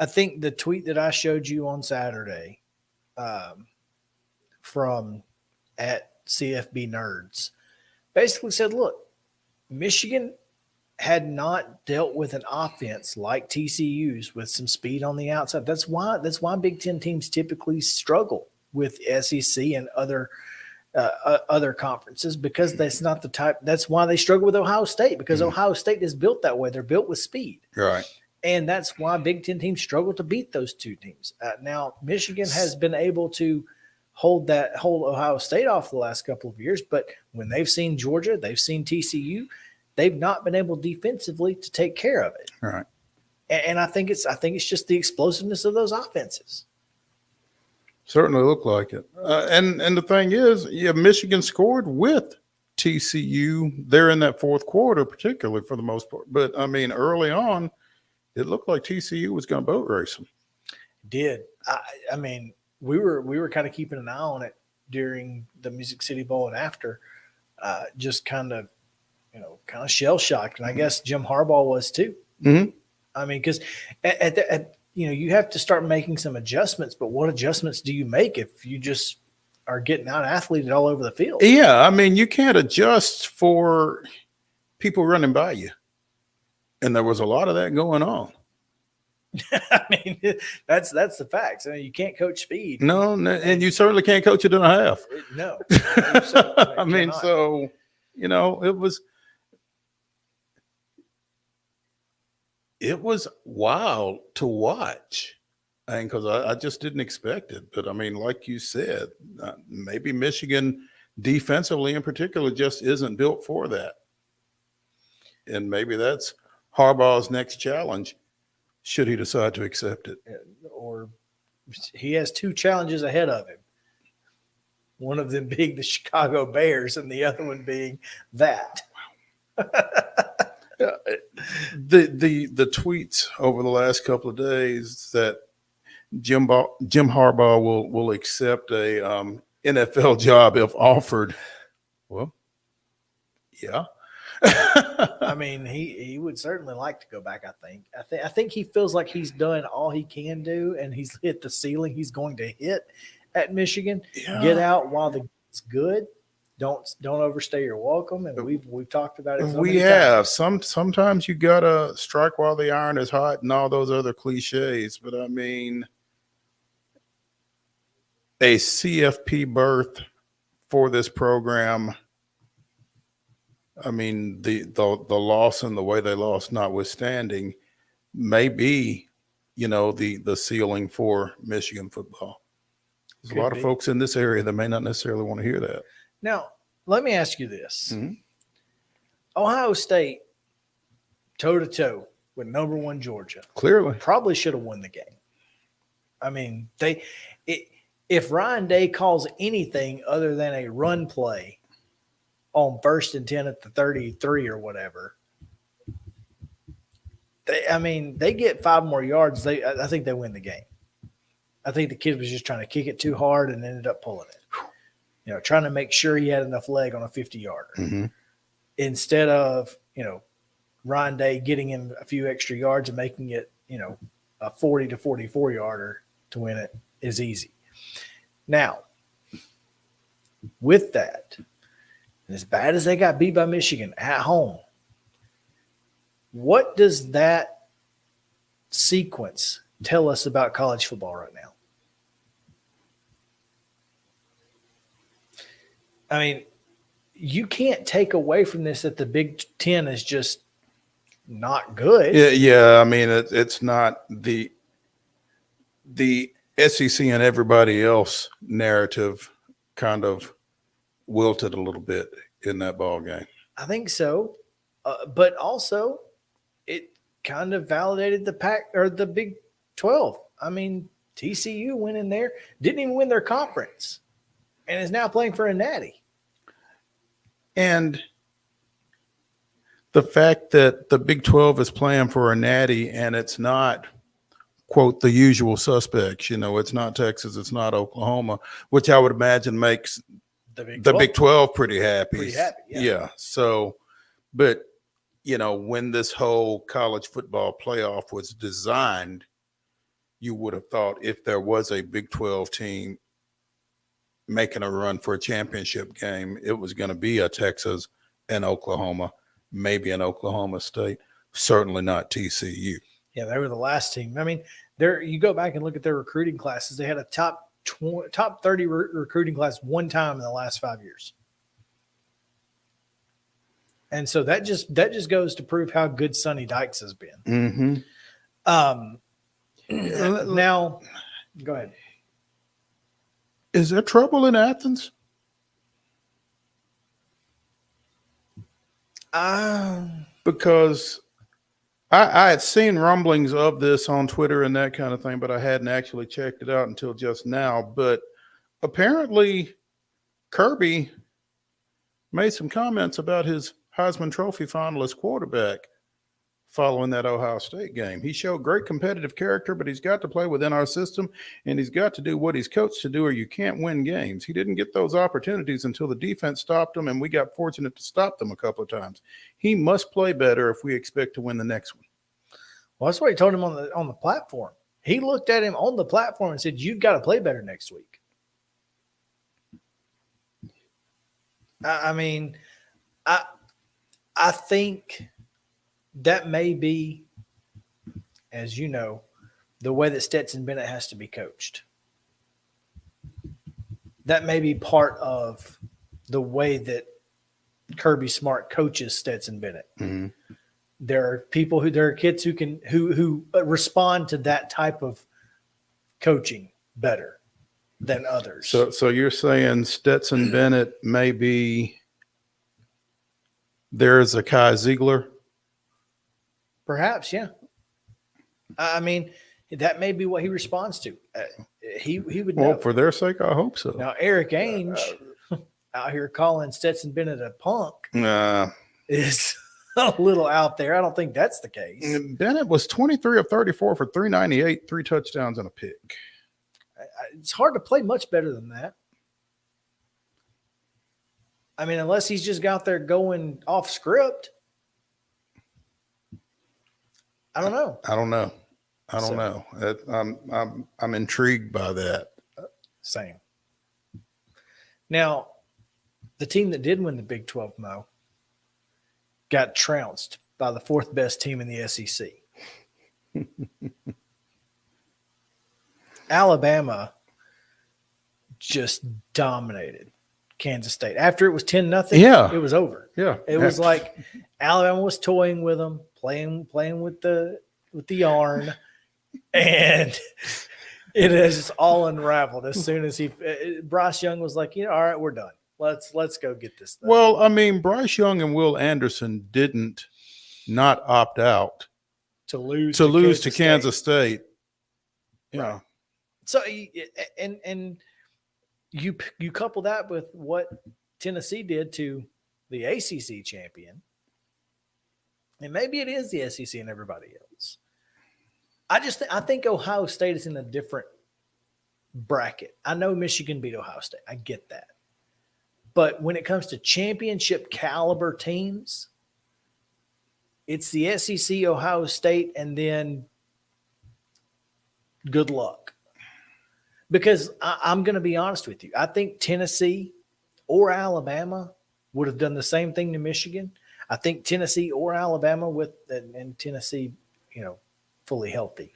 I think the tweet that I showed you on Saturday from @CFB Nerds basically said, look, Michigan had not dealt with an offense like TCU's with some speed on the outside. That's why Big Ten teams typically struggle with SEC and other other conferences because that's not the type. That's why they struggle with Ohio State, because Ohio State is built that way. They're built with speed. Right. And that's why Big Ten teams struggle to beat those two teams. Now, Michigan has been able to hold Ohio State off the last couple of years, but when they've seen Georgia, they've seen TCU, they've not been able defensively to take care of it. Right. And I think it's just the explosiveness of those offenses. Certainly look like it. And the thing is, Michigan scored with TCU there in that fourth quarter, particularly for the most part. But I mean, early on, it looked like TCU was going to boat race them. Did. I mean, we were kind of keeping an eye on it during the Music City Bowl and after, just kind of shell shocked. And I guess Jim Harbaugh was too. Mm-hmm. I mean, because you have to start making some adjustments, but what adjustments do you make if you just are getting out athleted all over the field? Yeah, I mean, you can't adjust for people running by you. And there was a lot of that going on. I mean, that's the facts. I mean, you can't coach speed. No, and you certainly can't coach it in a half. No. I mean, so, it was wild to watch. And because I just didn't expect it. But I mean, like you said, maybe Michigan defensively in particular just isn't built for that. And maybe that's Harbaugh's next challenge, should he decide to accept it. Or he has two challenges ahead of him. One of them being the Chicago Bears and the other one being that. The tweets over the last couple of days that Jim Harbaugh will accept a NFL job if offered. Well, yeah. I mean, he would certainly like to go back. I think he feels like he's done all he can do, and he's hit the ceiling he's going to hit at Michigan. Yeah. Get out while it's good. Don't overstay your welcome. And we've talked about it. We have sometimes you gotta strike while the iron is hot and all those other cliches. But I mean, a CFP berth for this program. I mean, the loss and the way they lost notwithstanding, may be, the ceiling for Michigan football. There's a lot of folks in this area that may not necessarily want to hear that. Now, let me ask you this. Mm-hmm. Ohio State, toe-to-toe with number one Georgia. Clearly. Probably should have won the game. I mean, if Ryan Day calls anything other than a run play on 1st and 10 at the 33 or whatever, they get 5 more yards. I think they win the game. I think the kid was just trying to kick it too hard and ended up pulling it. Trying to make sure he had enough leg on a 50-yarder. Mm-hmm. Instead of, Ryan Day getting him a few extra yards and making it, a 40 to 44-yarder to win it is easy. Now, with that, and as bad as they got beat by Michigan at home, what does that sequence tell us about college football right now? I mean, you can't take away from this that the Big Ten is just not good. Yeah. I mean, it's not the SEC and everybody else narrative kind of wilted a little bit in that ball game. I think so, but also it kind of validated the Pac or the Big 12. I mean, TCU went in there, didn't even win their conference, and is now playing for a natty. And the fact that the Big 12 is playing for a natty and it's not, quote, the usual suspects, it's not Texas, it's not Oklahoma, which I would imagine makes the Big 12 pretty happy. Yeah. So, but, when this whole college football playoff was designed, you would have thought if there was a Big 12 team making a run for a championship game, it was going to be a Texas and Oklahoma, maybe an Oklahoma State, certainly not TCU. Yeah, they were the last team. I mean, you go back and look at their recruiting classes. They had a top top 30 recruiting class one time in the last 5 years. And so that just goes to prove how good Sonny Dykes has been. Now, go ahead. Is there trouble in Athens? Because I had seen rumblings of this on Twitter and that kind of thing, but I hadn't actually checked it out until just now. But apparently Kirby made some comments about his Heisman Trophy finalist quarterback following that Ohio State game. He showed great competitive character, but he's got to play within our system, and he's got to do what he's coached to do, or you can't win games. He didn't get those opportunities until the defense stopped him, and we got fortunate to stop them a couple of times. He must play better if we expect to win the next one. Well, that's what he told him on the platform. He looked at him on the platform and said, "You've got to play better next week." I mean, I think that may be, as you know, the way that Stetson Bennett has to be coached. That may be part of the way that Kirby Smart coaches Stetson Bennett. Mm-hmm. There are kids who respond to that type of coaching better than others. So you're saying Stetson Bennett may be there's a Kai Ziegler? Perhaps, yeah. I mean, that may be what he responds to. He would know. Well, for their sake, I hope so. Now, Eric Ainge out here calling Stetson Bennett a punk is a little out there. I don't think that's the case. Bennett was 23 of 34 for 398, 3 touchdowns and a pick. It's hard to play much better than that. I mean, unless he's just got there going off script. I don't know. I don't know. I'm intrigued by that. Same. Now, the team that did win the Big 12, Mo, got trounced by the 4th best team in the SEC. Alabama just dominated Kansas State. After it was 10-0, it was over. Yeah. It was like Alabama was toying with them, playing with the yarn, and it has just all unraveled as soon as Bryce Young was like, all right, we're done. Let's go get this thing. Well, I mean, Bryce Young and Will Anderson didn't not opt out to lose to Kansas State. Yeah. Right. So and you couple that with what Tennessee did to the ACC champion, and maybe it is the SEC and everybody else. I think Ohio State is in a different bracket. I know Michigan beat Ohio State. I get that. But when it comes to championship caliber teams, it's the SEC, Ohio State, and then good luck. Because I'm going to be honest with you. I think Tennessee or Alabama would have done the same thing to Michigan. I think Tennessee or Alabama and Tennessee, fully healthy.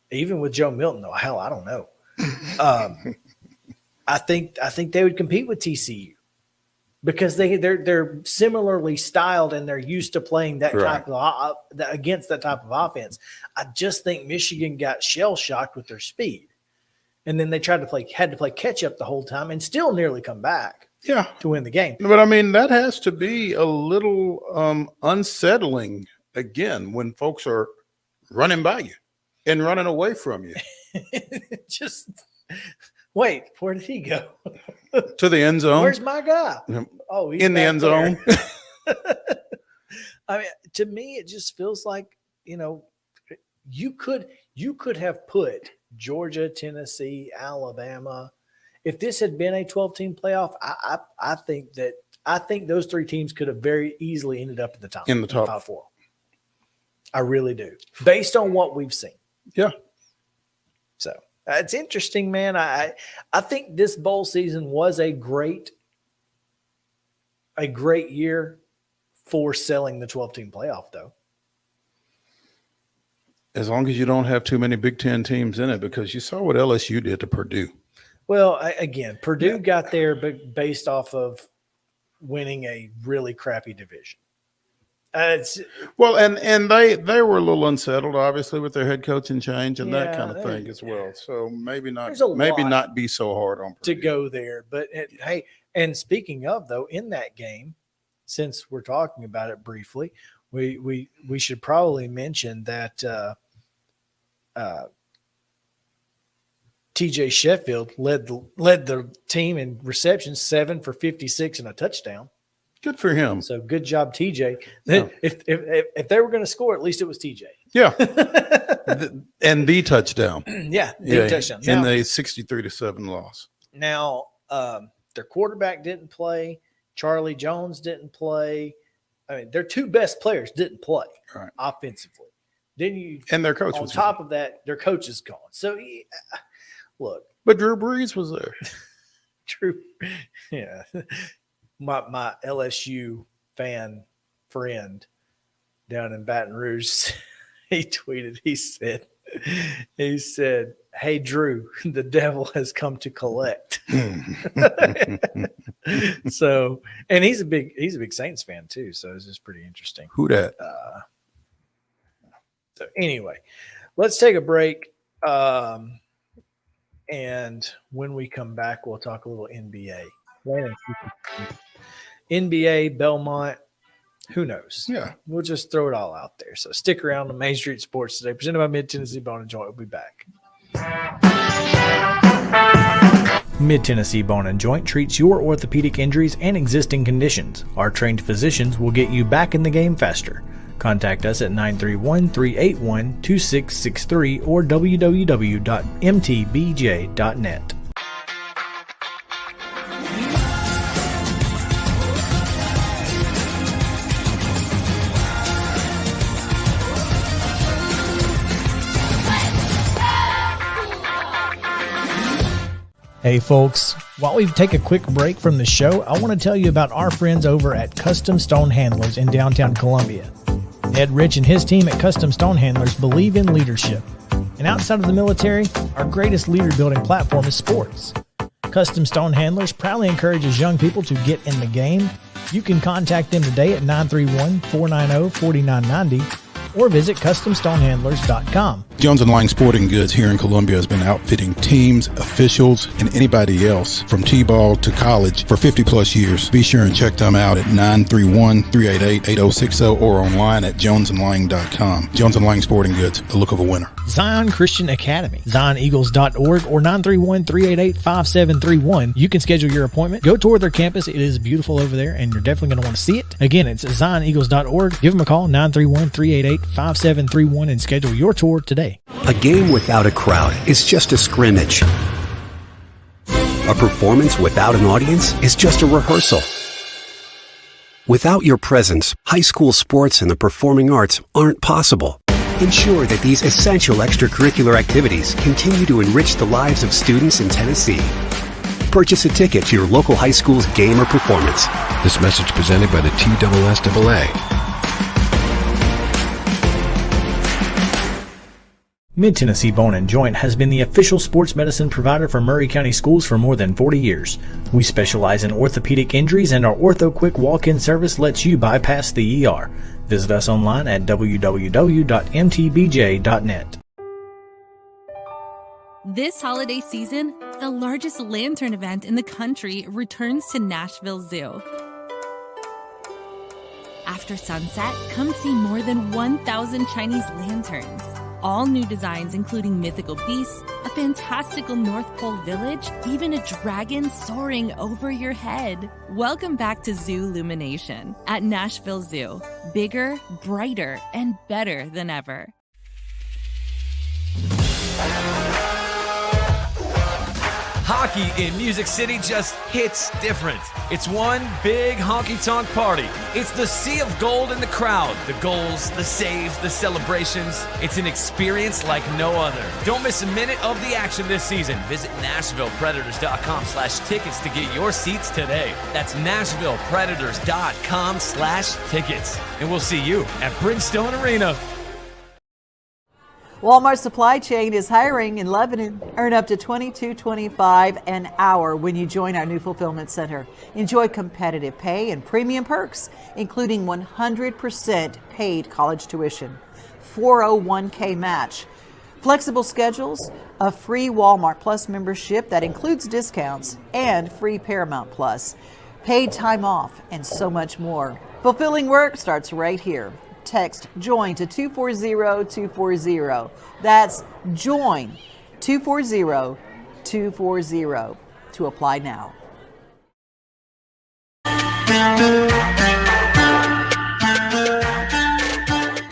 Even with Joe Milton, though, hell, I don't know. I think they would compete with TCU because they're similarly styled and they're used to playing that type of against that type of offense. I just think Michigan got shell shocked with their speed, and then they had to play catch up the whole time and still nearly come back. Yeah, to win the game. But I mean, that has to be a little unsettling again when folks are running by you and running away from you. Just wait, where did he go? To the end zone. Where's my guy? Oh, he's in the end zone. I mean, to me, it just feels like, you could have put Georgia, Tennessee, Alabama. If this had been a 12-team playoff, I think those 3 teams could have very easily ended up at the top. In the top 4. I really do. Based on what we've seen. Yeah. So it's interesting, man. I think this bowl season was a great year for selling the 12-team playoff, though. As long as you don't have too many Big Ten teams in it, because you saw what LSU did to Purdue. Well, again, Purdue got there based off of winning a really crappy division. And they were a little unsettled, obviously, with their head coaching change and that kind of thing as well. So maybe not be so hard on Purdue to go there. But hey, and speaking of though, in that game, since we're talking about it briefly, we should probably mention that TJ Sheffield led the team in receptions, 7 for 56 and a touchdown. Good for him. So good job, TJ. Yeah. If they were going to score, at least it was TJ. Yeah. And the touchdown. Yeah, touchdown. In a 63-7 loss. Now, their quarterback didn't play. Charlie Jones didn't play. I mean, their two best players didn't play offensively. And their coach on top of that, their coach is gone. So, look. But Drew Brees was there. Drew, yeah. My LSU fan friend down in Baton Rouge, he tweeted, he said, "Hey Drew, the devil has come to collect." So, and he's a big Saints fan too, so it's just pretty interesting. Who dat? So anyway, let's take a break. And when we come back, we'll talk a little NBA. NBA, Belmont, who knows? Yeah. We'll just throw it all out there. So stick around to Main Street Sports Today, presented by Mid-Tennessee Bone and Joint. We'll be back. Mid-Tennessee Bone and Joint treats your orthopedic injuries and existing conditions. Our trained physicians will get you back in the game faster. Contact us at 931-381-2663 or www.mtbj.net. Hey folks, while we take a quick break from the show, I want to tell you about our friends over at Custom Stone Handlers in downtown Columbia. Ed Rich and his team at Custom Stone Handlers believe in leadership. And outside of the military, our greatest leader building platform is sports. Custom Stone Handlers proudly encourages young people to get in the game. You can contact them today at 931-490-4990 or visit CustomStonehandlers.com. Jones & Lang Sporting Goods here in Columbia has been outfitting teams, officials, and anybody else from T-ball to college for 50-plus years. Be sure and check them out at 931-388-8060 or online at jonesandlang.com. Jones & Lang Sporting Goods, the look of a winner. Zion Christian Academy, ZionEagles.org or 931-388-5731. You can schedule your appointment. Go tour their campus. It is beautiful over there, and you're definitely going to want to see it. Again, it's ZionEagles.org. Give them a call, 931-388-5731, and schedule your tour today. A game without a crowd is just a scrimmage. A performance without an audience is just a rehearsal. Without your presence, high school sports and the performing arts aren't possible. Ensure that these essential extracurricular activities continue to enrich the lives of students in Tennessee. Purchase a ticket to your local high school's game or performance. This message presented by the TSSAA. Mid-Tennessee Bone and Joint has been the official sports medicine provider for Murray County Schools for more than 40 years. We specialize in orthopedic injuries, and our Ortho Quick walk-in service lets you bypass the ER. Visit us online at www.mtbj.net. This holiday season, the largest lantern event in the country returns to Nashville Zoo. After sunset, come see more than 1,000 Chinese lanterns. All new designs including mythical beasts, a fantastical North Pole village, even a dragon soaring over your head. Welcome back to Zoo Illumination at Nashville Zoo. Bigger, brighter, and better than ever. Hockey in Music City just hits different. It's one big honky-tonk party. It's the sea of gold in the crowd. The goals, the saves, the celebrations. It's an experience like no other. Don't miss a minute of the action this season. Visit NashvillePredators.com/tickets to get your seats today. That's NashvillePredators.com/tickets. And we'll see you at Bridgestone Arena. Walmart Supply Chain is hiring in Lebanon. Earn up to $22.25 an hour when you join our new fulfillment center. Enjoy competitive pay and premium perks, including 100% paid college tuition, 401k match, flexible schedules, a free Walmart Plus membership that includes discounts, and free Paramount Plus, paid time off, and so much more. Fulfilling work starts right here. Text JOIN to 240-240. That's JOIN 240-240 to apply now.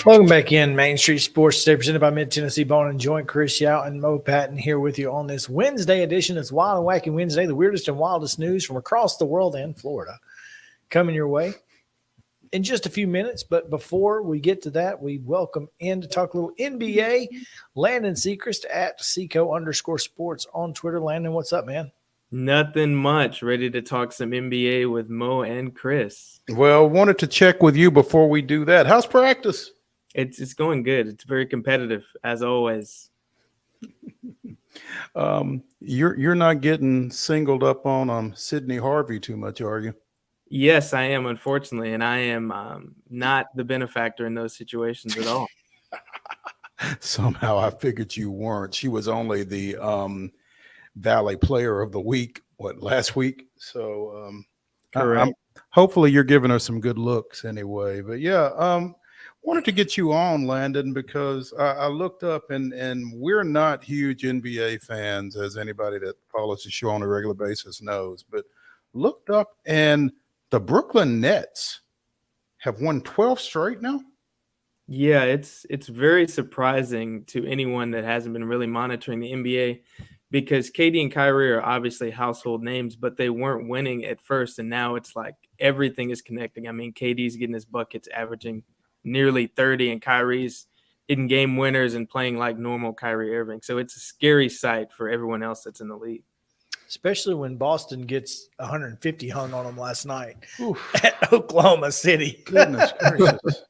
Welcome back in Main Street Sports today, presented by Mid-Tennessee Bone and Joint. Chris Yow and Mo Patton here with you on this Wednesday edition. It's Wild and Wacky Wednesday, the weirdest and wildest news from across the world and Florida coming your way in just a few minutes. But before we get to that, we welcome in to talk a little NBA, Landon Sechrist at Seco_sports on Twitter. Landon, what's up, man? Nothing much. Ready to talk some NBA with Mo and Chris. Well, wanted to check with you before we do that. How's practice? It's going good. It's very competitive, as always. You're not getting singled up on Sidney Harvey too much, are you? Yes, I am, unfortunately, and I am not the benefactor in those situations at all. Somehow I figured you weren't. She was only the Valley Player of the Week, last week? So correct. Hopefully you're giving her some good looks anyway. But yeah, wanted to get you on, Landon, because I looked up and we're not huge NBA fans, as anybody that follows the show on a regular basis knows, but looked up and the Brooklyn Nets have won 12 straight now. Yeah, it's very surprising to anyone that hasn't been really monitoring the NBA, because KD and Kyrie are obviously household names, but they weren't winning at first, and now it's like everything is connecting. I mean, KD's getting his buckets, averaging nearly 30, and Kyrie's hitting game winners and playing like normal Kyrie Irving. So it's a scary sight for everyone else that's in the league. Especially when Boston gets 150 hung on them last night at Oklahoma City. Goodness gracious.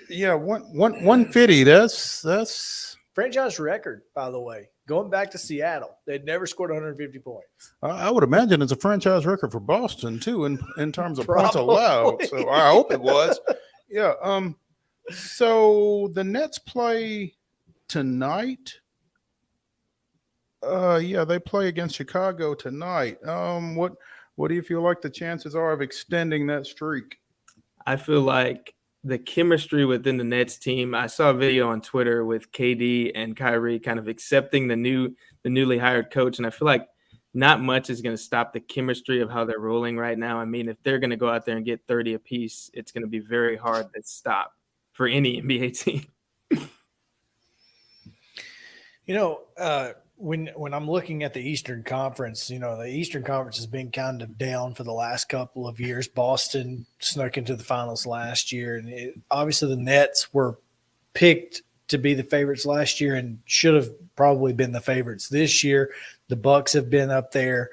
Yeah, 150. That's franchise record, by the way. Going back to Seattle, they'd never scored 150 points. I would imagine it's a franchise record for Boston too, in terms of points allowed. So I hope it was. Yeah. So the Nets play tonight. Yeah, they play against Chicago tonight. What do you feel like the chances are of extending that streak? I feel like the chemistry within the Nets team. I saw a video on Twitter with KD and Kyrie kind of accepting the newly hired coach, and I feel like not much is going to stop the chemistry of how they're rolling right now. I mean, if they're going to go out there and get 30 apiece, it's going to be very hard to stop for any NBA team. When I'm looking at the Eastern Conference, the Eastern Conference has been kind of down for the last couple of years. Boston snuck into the finals last year, and obviously the Nets were picked to be the favorites last year and should have probably been the favorites this year. The Bucks have been up there.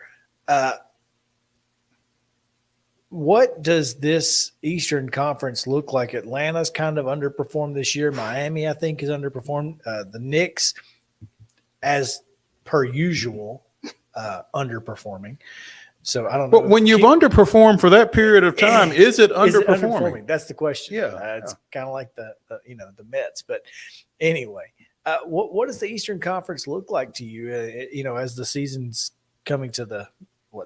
What does this Eastern Conference look like? Atlanta's kind of underperformed this year. Miami, I think, has underperformed. The Knicks, as per usual, underperforming. So I don't know. But when you've underperformed for that period of time, is it underperforming? That's the question. Yeah, it's kind of like the Mets. But anyway, what does the Eastern Conference look like to you? As the season's coming to the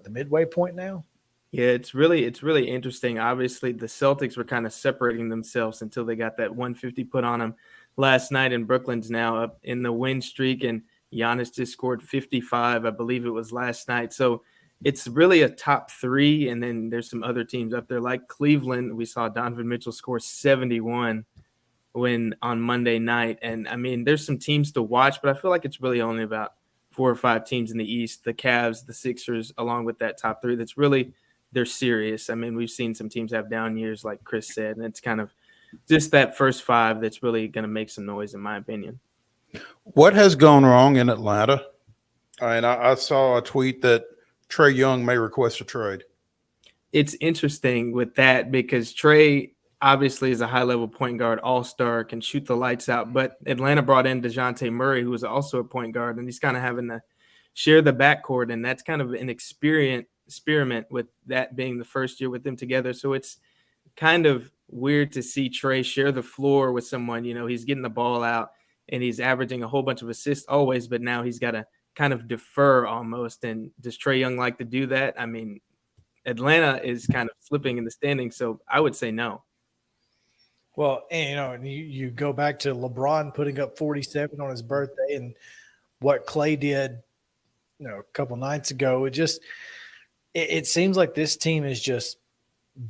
midway point now. Yeah, it's really interesting. Obviously, the Celtics were kind of separating themselves until they got that 150 put on them last night, and Brooklyn's now up in the win streak, and Giannis just scored 55, I believe it was last night. So it's really a top three, and then there's some other teams up there like Cleveland. We saw Donovan Mitchell score 71 on Monday night. And, I mean, there's some teams to watch, but I feel like it's really only about 4 or 5 teams in the East, the Cavs, the Sixers, along with that top three. That's really – they're serious. I mean, we've seen some teams have down years, like Chris said, and it's kind of just that first 5 that's really going to make some noise, in my opinion. What has gone wrong in Atlanta? And I saw a tweet that Trae Young may request a trade. It's interesting with that because Trae obviously is a high-level point guard, all-star, can shoot the lights out. But Atlanta brought in DeJounte Murray, who was also a point guard, and he's kind of having to share the backcourt, and that's kind of an experiment with that being the first year with them together. So it's kind of weird to see Trey share the floor with someone. He's getting the ball out, and he's averaging a whole bunch of assists always, but now he's got to kind of defer almost. And does Trey Young like to do that? I mean, Atlanta is kind of slipping in the standings, so I would say no. Well, and you go back to LeBron putting up 47 on his birthday and what Clay did, a couple nights ago. It seems like this team is just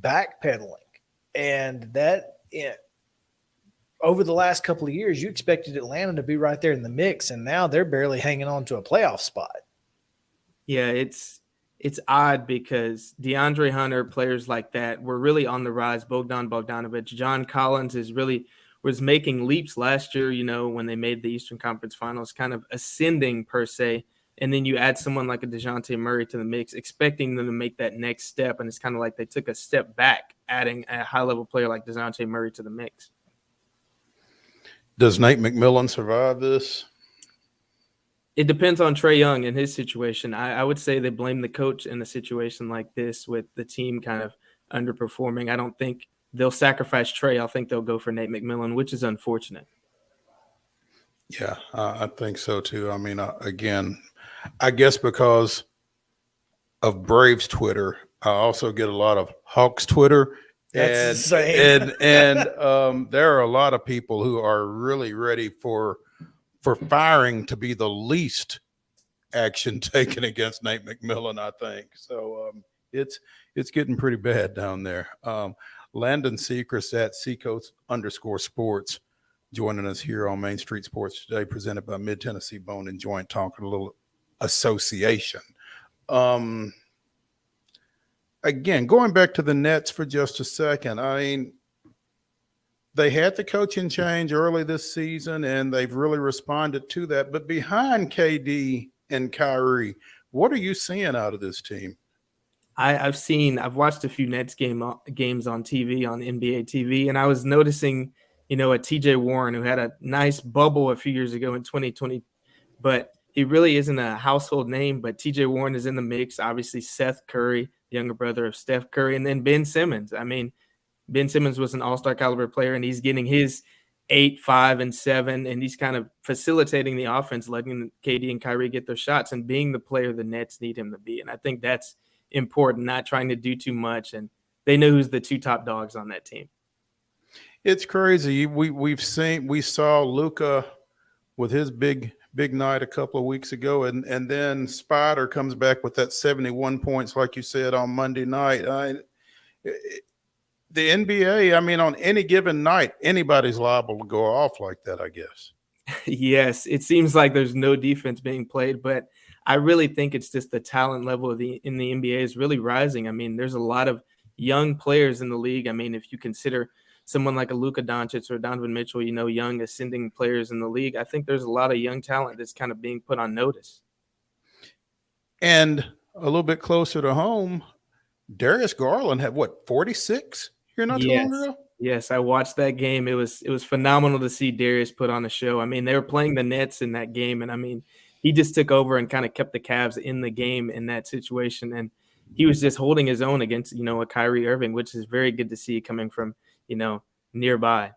backpedaling, and that over the last couple of years, you expected Atlanta to be right there in the mix, and now they're barely hanging on to a playoff spot. Yeah, it's odd because DeAndre Hunter, players like that, were really on the rise. Bogdan Bogdanovic, John Collins was making leaps last year, when they made the Eastern Conference Finals, kind of ascending per se. And then you add someone like a DeJounte Murray to the mix, expecting them to make that next step. And it's kind of like they took a step back, adding a high-level player like DeJounte Murray to the mix. Does Nate McMillan survive this? It depends on Trey Young and his situation. I would say they blame the coach in a situation like this with the team kind of underperforming. I don't think they'll sacrifice Trey. I think they'll go for Nate McMillan, which is unfortunate. Yeah, I think so too. I mean, again, I guess because of Braves Twitter, I also get a lot of Hawks Twitter. That's insane. And there are a lot of people who are really ready for firing to be the least action taken against Nate McMillan, I think. So it's getting pretty bad down there. Landon Seacrest at Seacoast_sports joining us here on Main Street Sports today, presented by Mid Tennessee Bone and Joint, talking a little association. Again, going back to the Nets for just a second, I mean, they had the coaching change early this season, and they've really responded to that. But behind KD and Kyrie, what are you seeing out of this team? I've watched a few Nets games on TV, on NBA TV, and I was noticing, a TJ Warren who had a nice bubble a few years ago in 2020, but he really isn't a household name. But TJ Warren is in the mix. Obviously, Seth Curry, younger brother of Steph Curry, and then Ben Simmons. I mean, Ben Simmons was an all-star caliber player, and he's getting his 8, 5, and 7, and he's kind of facilitating the offense, letting KD and Kyrie get their shots and being the player the Nets need him to be. And I think that's important, not trying to do too much. And they know who's the two top dogs on that team. It's crazy. We saw Luka with his big night a couple of weeks ago, and then Spider comes back with that 71 points, like you said, on Monday night. The NBA, I mean, on any given night, anybody's liable to go off like that, I guess. Yes, it seems like there's no defense being played, but I really think it's just the talent level in the NBA is really rising. I mean, there's a lot of young players in the league. I mean, if you consider someone like a Luka Doncic or Donovan Mitchell, young ascending players in the league, I think there's a lot of young talent that's kind of being put on notice. And a little bit closer to home, Darius Garland had 46 here not too long ago? Yes, I watched that game. It was phenomenal to see Darius put on a show. I mean, they were playing the Nets in that game, and I mean, he just took over and kind of kept the Cavs in the game in that situation, and he was just holding his own against, a Kyrie Irving, which is very good to see coming from, nearby.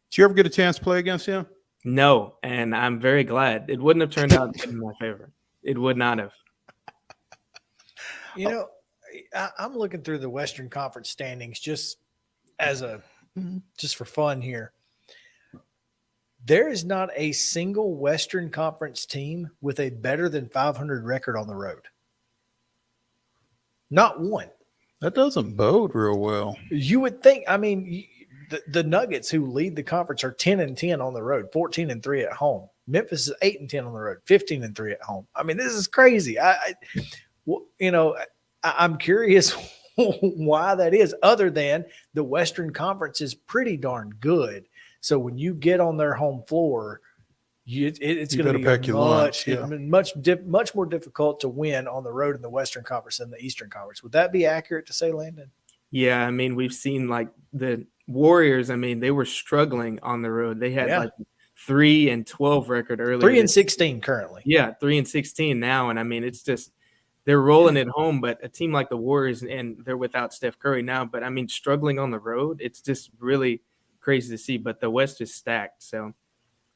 Did you ever get a chance to play against him? No, and I'm very glad. It wouldn't have turned out in my favor. It would not have. I'm looking through the Western Conference standings just for fun here. There is not a single Western Conference team with a better than 500 record on the road. Not one. That doesn't bode real well. You would think, I mean, the Nuggets, who lead the conference, are 10-10 on the road, 14-3 at home. Memphis is 8-10 on the road, 15-3 at home. I mean, this is crazy. I'm curious why that is, other than the Western Conference is pretty darn good. So when you get on their home floor, it's going to be much more difficult to win on the road in the Western Conference than the Eastern Conference. Would that be accurate to say, Landon? Yeah, I mean, we've seen like the Warriors. I mean, they were struggling on the road. They had like 3-12 record earlier. 3-16 currently. Yeah, 3-16 now, and I mean, it's just they're rolling at home. But a team like the Warriors, and they're without Steph Curry now. But I mean, struggling on the road, it's just really crazy to see. But the West is stacked, so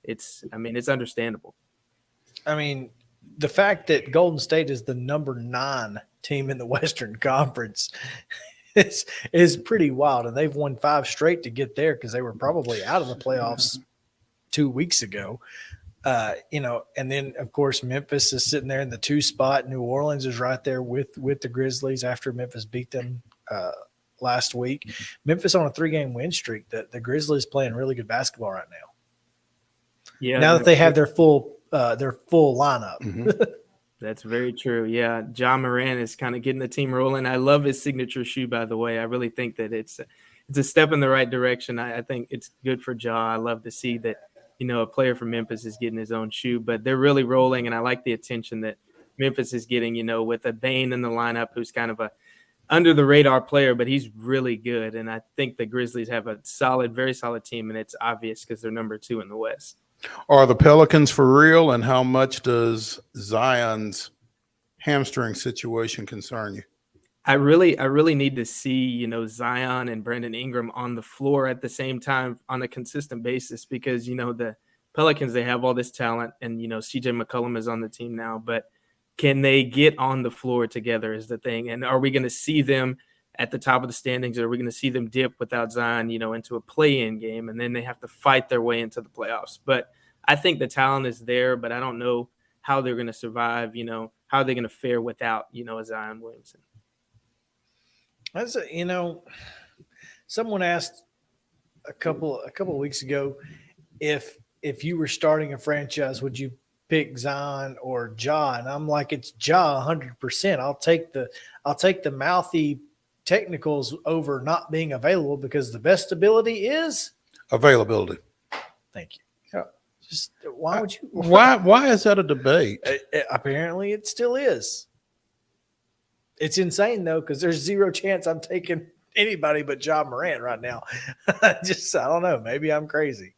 it's understandable. I mean, the fact that Golden State is the number 9 team in the Western Conference is pretty wild, and they've won 5 straight to get there because they were probably out of the playoffs 2 weeks ago. And then of course Memphis is sitting there in the 2 spot. New Orleans is right there with the Grizzlies after Memphis beat them last week. Memphis on a 3-game win streak. The Grizzlies playing really good basketball right now. Yeah, now that they have their full lineup. Mm-hmm. That's very true. Yeah, Ja Morant is kind of getting the team rolling. I love his signature shoe, by the way. I really think that it's a step in the right direction. I think it's good for Ja. I love to see that, a player from Memphis is getting his own shoe, but they're really rolling, and I like the attention that Memphis is getting, with a Bane in the lineup who's kind of a under-the-radar player, but he's really good, and I think the Grizzlies have a very solid team, and it's obvious because they're number 2 in the West. Are the Pelicans for real, and how much does Zion's hamstring situation concern you? I really need to see, Zion and Brandon Ingram on the floor at the same time on a consistent basis because, the Pelicans, they have all this talent and, CJ McCollum is on the team now, but can they get on the floor together is the thing. And are we going to see them at the top of the standings, or are we going to see them dip without Zion, into a play-in game, and then they have to fight their way into the playoffs? But I think the talent is there, but I don't know how they're going to survive, how they're going to fare without, a Zion Williamson. Someone asked a couple of weeks ago if you were starting a franchise, would you pick Zion or Ja? And I'm like, it's Ja 100%. I'll take the mouthy technicals over not being available because the best ability is availability. Thank you. Just why would you? Why is that a debate? Apparently, it still is. It's insane though, because there's 0 chance I'm taking anybody but Ja Morant right now. I don't know. Maybe I'm crazy.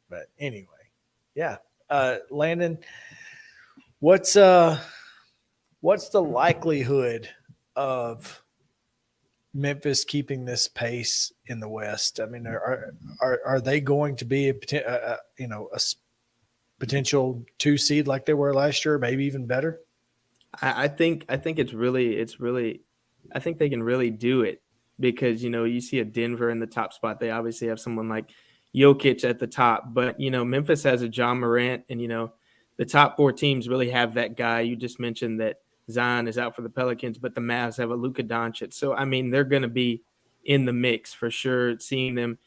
But anyway, yeah. Landon, what's the likelihood of Memphis keeping this pace in the West? I mean, are they going to be a potential 2 seed like they were last year, maybe even better? I think it's really I think they can really do it because you see a Denver in the top spot. They obviously have someone like Jokic at the top, but Memphis has a Ja Morant, and the top 4 teams really have that guy. You just mentioned that Zion is out for the Pelicans, but the Mavs have a Luka Doncic. So I mean, they're going to be in the mix for sure. Seeing them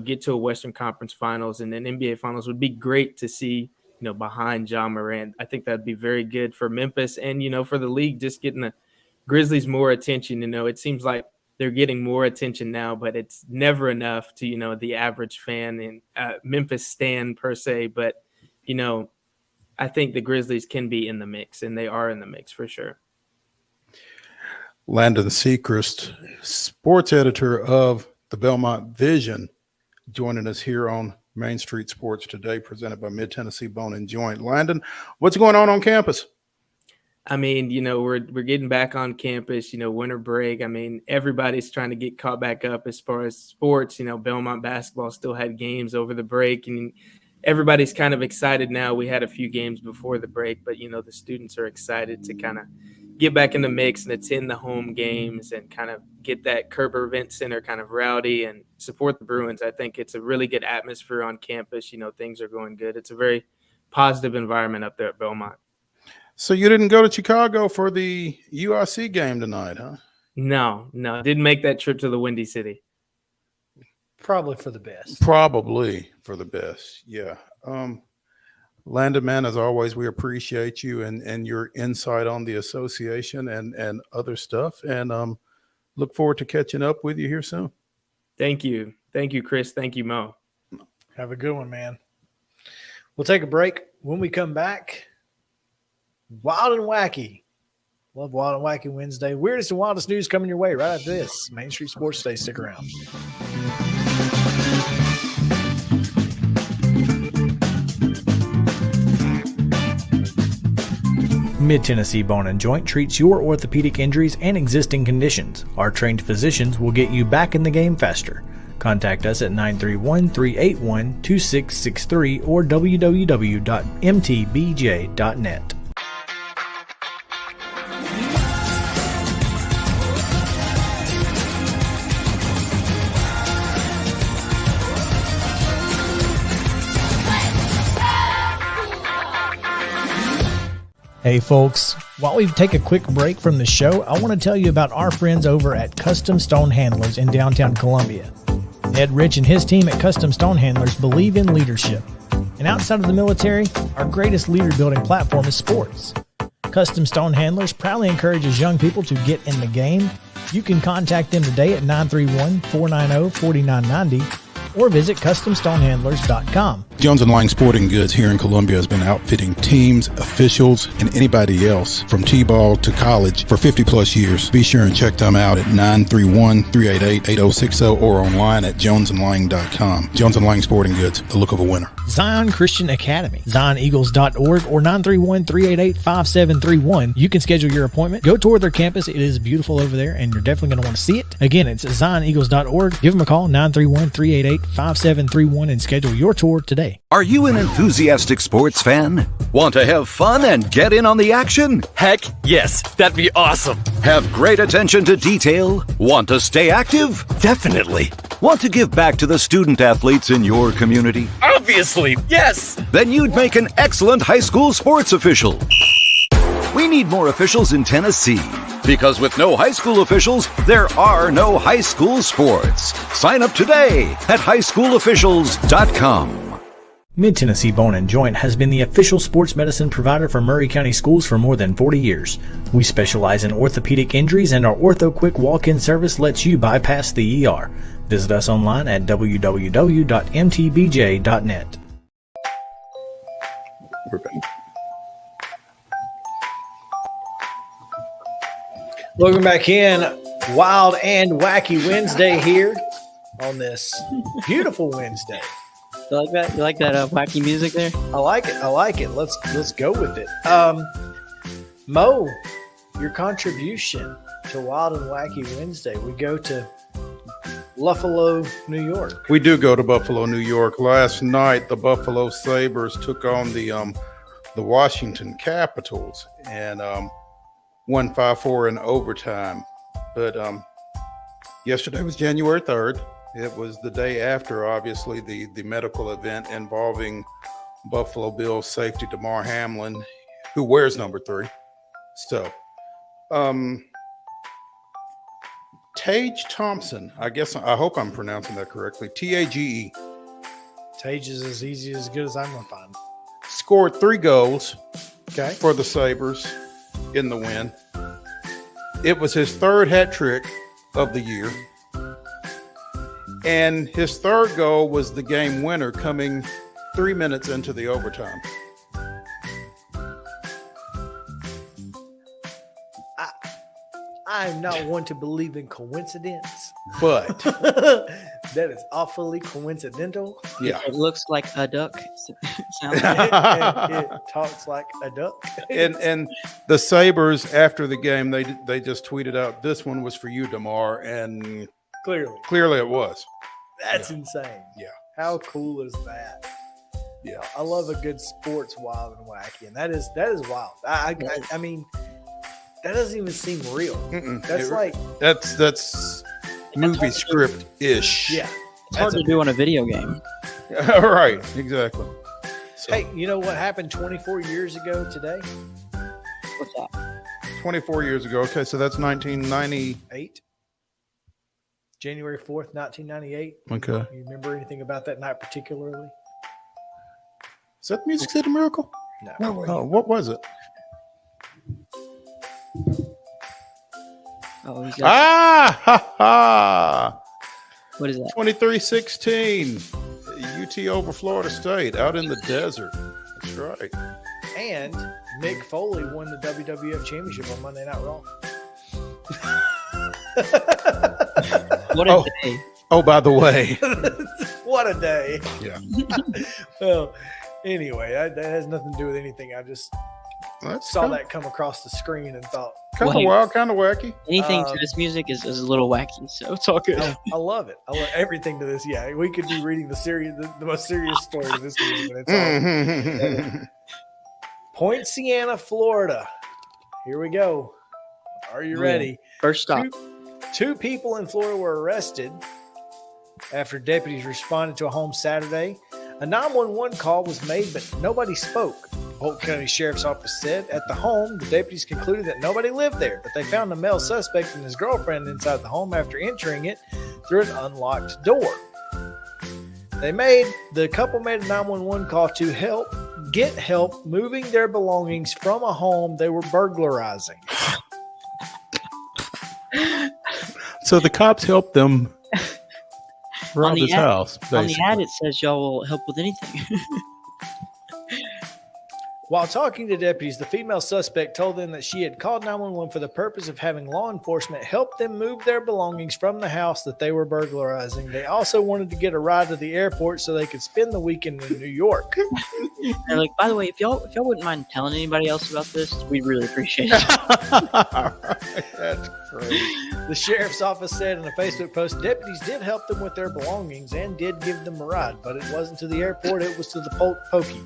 get to a Western Conference Finals and an NBA Finals would be great to see. Behind Ja Morant. I think that'd be very good for Memphis and, for the league, just getting the Grizzlies more attention. It seems like they're getting more attention now, but it's never enough to, the average fan and Memphis stan per se. But, I think the Grizzlies can be in the mix, and they are in the mix for sure. Landon Sechrist, sports editor of the Belmont Vision, joining us here on Main Street Sports Today, presented by Mid-Tennessee Bone and Joint. Landon, what's going on campus? I mean, we're getting back on campus, winter break. I mean, everybody's trying to get caught back up as far as sports. Belmont basketball still had games over the break, and everybody's kind of excited now. We had a few games before the break, but, the students are excited to kind of get back in the mix and attend the home games and kind of get that Kerber Event Center kind of rowdy and support the Bruins. I think it's a really good atmosphere on campus. Things are going good. It's a very positive environment up there at Belmont. So you didn't go to Chicago for the UIC game tonight, huh? No. Didn't make that trip to the Windy City. Probably for the best. Probably for the best, yeah. Landon, man, as always, we appreciate you and your insight on the association and other stuff, and look forward to catching up with you here soon. Thank you. Thank you, Chris. Thank you, Mo. Have a good one, man. We'll take a break. When we come back, wild and wacky, Love Wild and Wacky Wednesday. Weirdest and wildest news coming your way right after this. Main Street Sports Day. Stick around. Mid-Tennessee Bone and Joint treats your orthopedic injuries and existing conditions. Our trained physicians will get you back in the game faster. Contact us at 931-381-2663 or www.mtbj.net. Hey folks, while we take a quick break from the show, I want to tell you about our friends over at Custom Stone Handlers in downtown Columbia. Ed Rich and his team at Custom Stone Handlers believe in leadership. And outside of the military, our greatest leader building platform is sports. Custom Stone Handlers proudly encourages young people to get in the game. You can contact them today at 931-490-4990 or visit CustomStonehandlers.com. Jones & Lang Sporting Goods here in Columbia has been outfitting teams, officials, and anybody else from T-ball to college for 50-plus years. Be sure and check them out at 931-388-8060 or online at jonesandlang.com. Jones & Lang Sporting Goods, the look of a winner. Zion Christian Academy, ZionEagles.org or 931-388-5731. You can schedule your appointment. Go tour their campus. It is beautiful over there, and you're definitely going to want to see it. Again, it's ZionEagles.org. Give them a call, 931-388-5731, and schedule your tour today. Are you an enthusiastic sports fan? Want to have fun and get in on the action? Heck yes, that'd be awesome. Have great attention to detail? Want to stay active? Definitely. Want to give back to the student athletes in your community? Obviously, yes. Then you'd make an excellent high school sports official. We need more officials in Tennessee, because with no high school officials, there are no high school sports. Sign up today at highschoolofficials.com. Mid-Tennessee Bone and Joint has been the official sports medicine provider for Murray County Schools for more than 40 years. We specialize in orthopedic injuries, and our Ortho Quick walk-in service lets you bypass the ER. Visit us online at www.mtbj.net. We're back. Welcome back in. Wild and Wacky Wednesday here on this beautiful Wednesday. You like that? You like that wacky music there? I like it. Let's go with it. Mo, your contribution to Wild and Wacky Wednesday. We go to Buffalo, New York. We do go to Buffalo, New York. Last night, the Buffalo Sabres took on the Washington Capitals and won 5-4 in overtime. But yesterday was January 3rd. It was the day after, obviously, the medical event involving Buffalo Bills safety DeMar Hamlin, who wears number 3. So, Tage Thompson, I hope I'm pronouncing that correctly. Tage. Tage is as easy as good as I'm going to find. Scored 3 goals okay. for the Sabres in the win. It was his 3rd hat trick of the year. And his 3rd goal was the game winner coming 3 minutes into the overtime. I'm not one to believe in coincidence, but that is awfully coincidental. Yeah. It looks like a duck. Sounds it talks like a duck. And the Sabres, after the game, they just tweeted out, "This one was for you, DeMar," and clearly it was. That's insane. Yeah. How cool is that? Yeah. I love a good sports wild and wacky, and that is wild. I mean, that doesn't even seem real. That's movie script ish. Yeah. It's hard to do on a video game. Right. Exactly. So, hey, you know what happened 24 years ago today? What's that? 24 years ago. Okay, so that's 1998. January 4th, 1998. Okay. You remember anything about that night particularly? Is that Music City Miracle? No. Oh, what was it? Oh, What is that? 23-16. UT over Florida State out in the desert. That's right. And Mick Foley won the WWF Championship on Monday Night Raw. What a day. Oh, by the way. What a day. Yeah. Well, anyway, that has nothing to do with anything. I just saw that come across the screen and thought. Kind of wild, kind of wacky. Anything to this music is a little wacky, so it's all good. I love it. I love everything to this. Yeah, we could be reading the most serious story of this music. And it's all Point Siena, Florida. Here we go. Are you ready? First stop. Two people in Florida were arrested after deputies responded to a home Saturday. A 911 call was made, but nobody spoke. Polk County Sheriff's Office said at the home, the deputies concluded that nobody lived there, but they found a male suspect and his girlfriend inside the home after entering it through an unlocked door. The couple made a 911 call to get help moving their belongings from a home they were burglarizing. So the cops helped them rob his house. On the ad, it says y'all will help with anything. While talking to deputies, the female suspect told them that she had called 911 for the purpose of having law enforcement help them move their belongings from the house that they were burglarizing. They also wanted to get a ride to the airport so they could spend the weekend in New York. They're like, by the way, if y'all wouldn't mind telling anybody else about this, we'd really appreciate it. That's great. The sheriff's office said in a Facebook post, deputies did help them with their belongings and did give them a ride, but it wasn't to the airport, it was to the Pokey.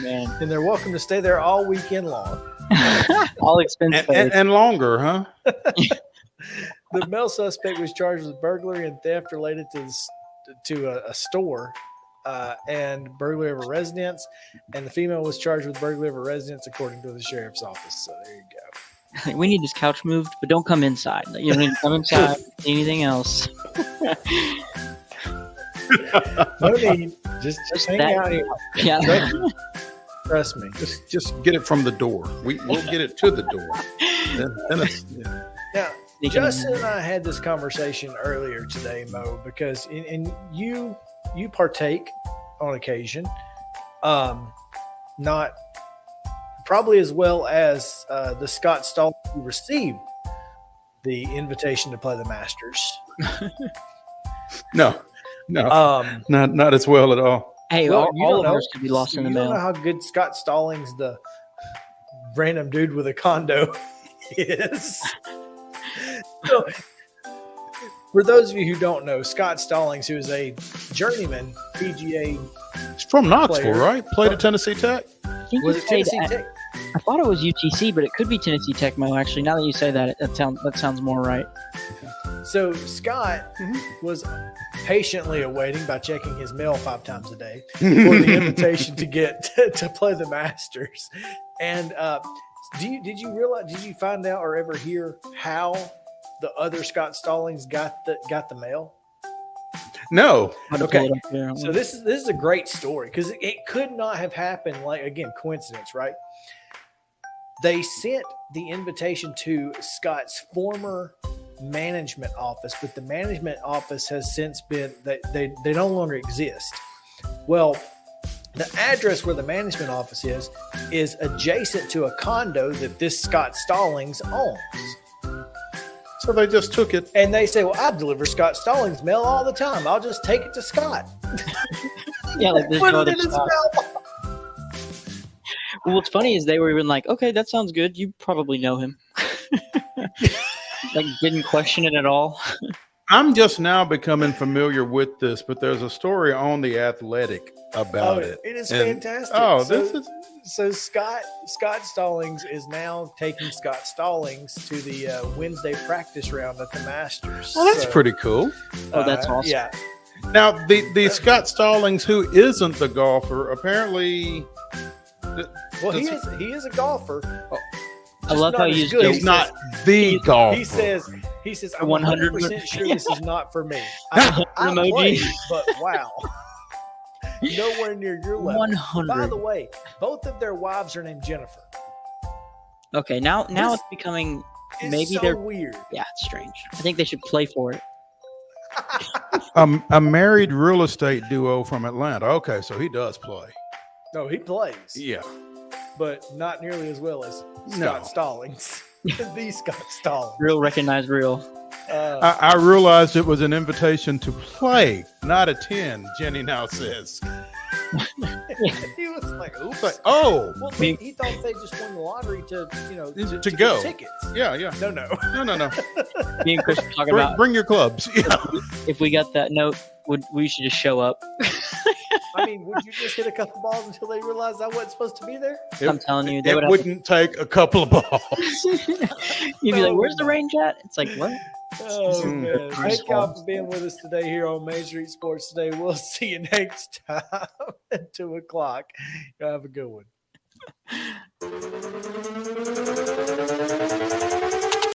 Man. And they're welcome to stay there all weekend long. All expense paid. And longer, huh? The male suspect was charged with burglary and theft related to a store and burglary of a residence. And the female was charged with burglary of a residence, according to the sheriff's office. So there you go. We need this couch moved, but don't come inside. You don't need to come inside. Anything else? No need. Just hang out here. Yeah. Trust me. Just get it from the door. We'll get it to the door. Then it's, yeah. Now, Justin and I had this conversation earlier today, Mo, because you partake on occasion, not probably as well as the Scott Stall who received the invitation to play the Masters. No, not as well at all. Hey, Well, all of ours could be lost in the You mail. don't know how good Scott Stallings, the random dude with a condo, is. So, for those of you who don't know, Scott Stallings, who is a journeyman PGA It's from Knoxville, player. right? Played at Tennessee Tech. I think Was he it played Tennessee at- Tech? I thought it was UTC, but it could be Tennessee Tech, Mo. Actually, now that you say that, that sounds more right. So Scott was patiently awaiting by checking his mail 5 times a day for the invitation to get to play the Masters. And did you find out or ever hear how the other Scott Stallings got the mail? No. Okay. So this is a great story because it could not have happened, like, again, coincidence, right? They sent the invitation to Scott's former management office, but the management office has since been they no longer exist. Well, the address where the management office is adjacent to a condo that this Scott Stallings owns. So they just took it. And they say, well, I deliver Scott Stallings mail all the time. I'll just take it to Scott. Yeah, like this Put it other in his stuff. mailbox. Well, what's funny is they were even like, okay, that sounds good. You probably know him. Like, didn't question it at all. I'm just now becoming familiar with this, but there's a story on The Athletic about it. It is And- fantastic. Oh, So- this is So Scott Stallings is now taking Scott Stallings to the Wednesday practice round at the Masters. well, that's So, pretty cool. Oh, that's awesome. Yeah. Now, the Scott Stallings, who isn't the golfer, apparently. Well, he is a golfer. I love how you use good. He's not the golfer. He says I'm 100%. 100% sure this is not for me. I Emoji. played, but wow. Nowhere near your level. 100. By the way, both of their wives are named Jennifer. Okay, now This it's becoming It's maybe so they're weird. yeah, it's strange. I think they should play for it. A married real estate duo from Atlanta. Okay, so he does play. No, he plays. Yeah. but not nearly as well as Scott Stallings. The Scott Stallings. Real recognize real. I realized it was an invitation to play, not attend, Jenny now says. He was like, oops. Like, oh. Well, he thought they just won the lottery to go. Get tickets. Yeah. No. Me and Chris were talking about bring your clubs. Yeah. If we got that note, we should just show up. I mean, would you just hit a couple balls until they realized I wasn't supposed to be there? I'm telling you, it wouldn't take a couple of balls. You'd be like, "Where's the range at?" It's like, what? Oh man! Thank y'all for being with us today here on Main Street Sports Today. We'll see you next time at 2:00. Y'all have a good one.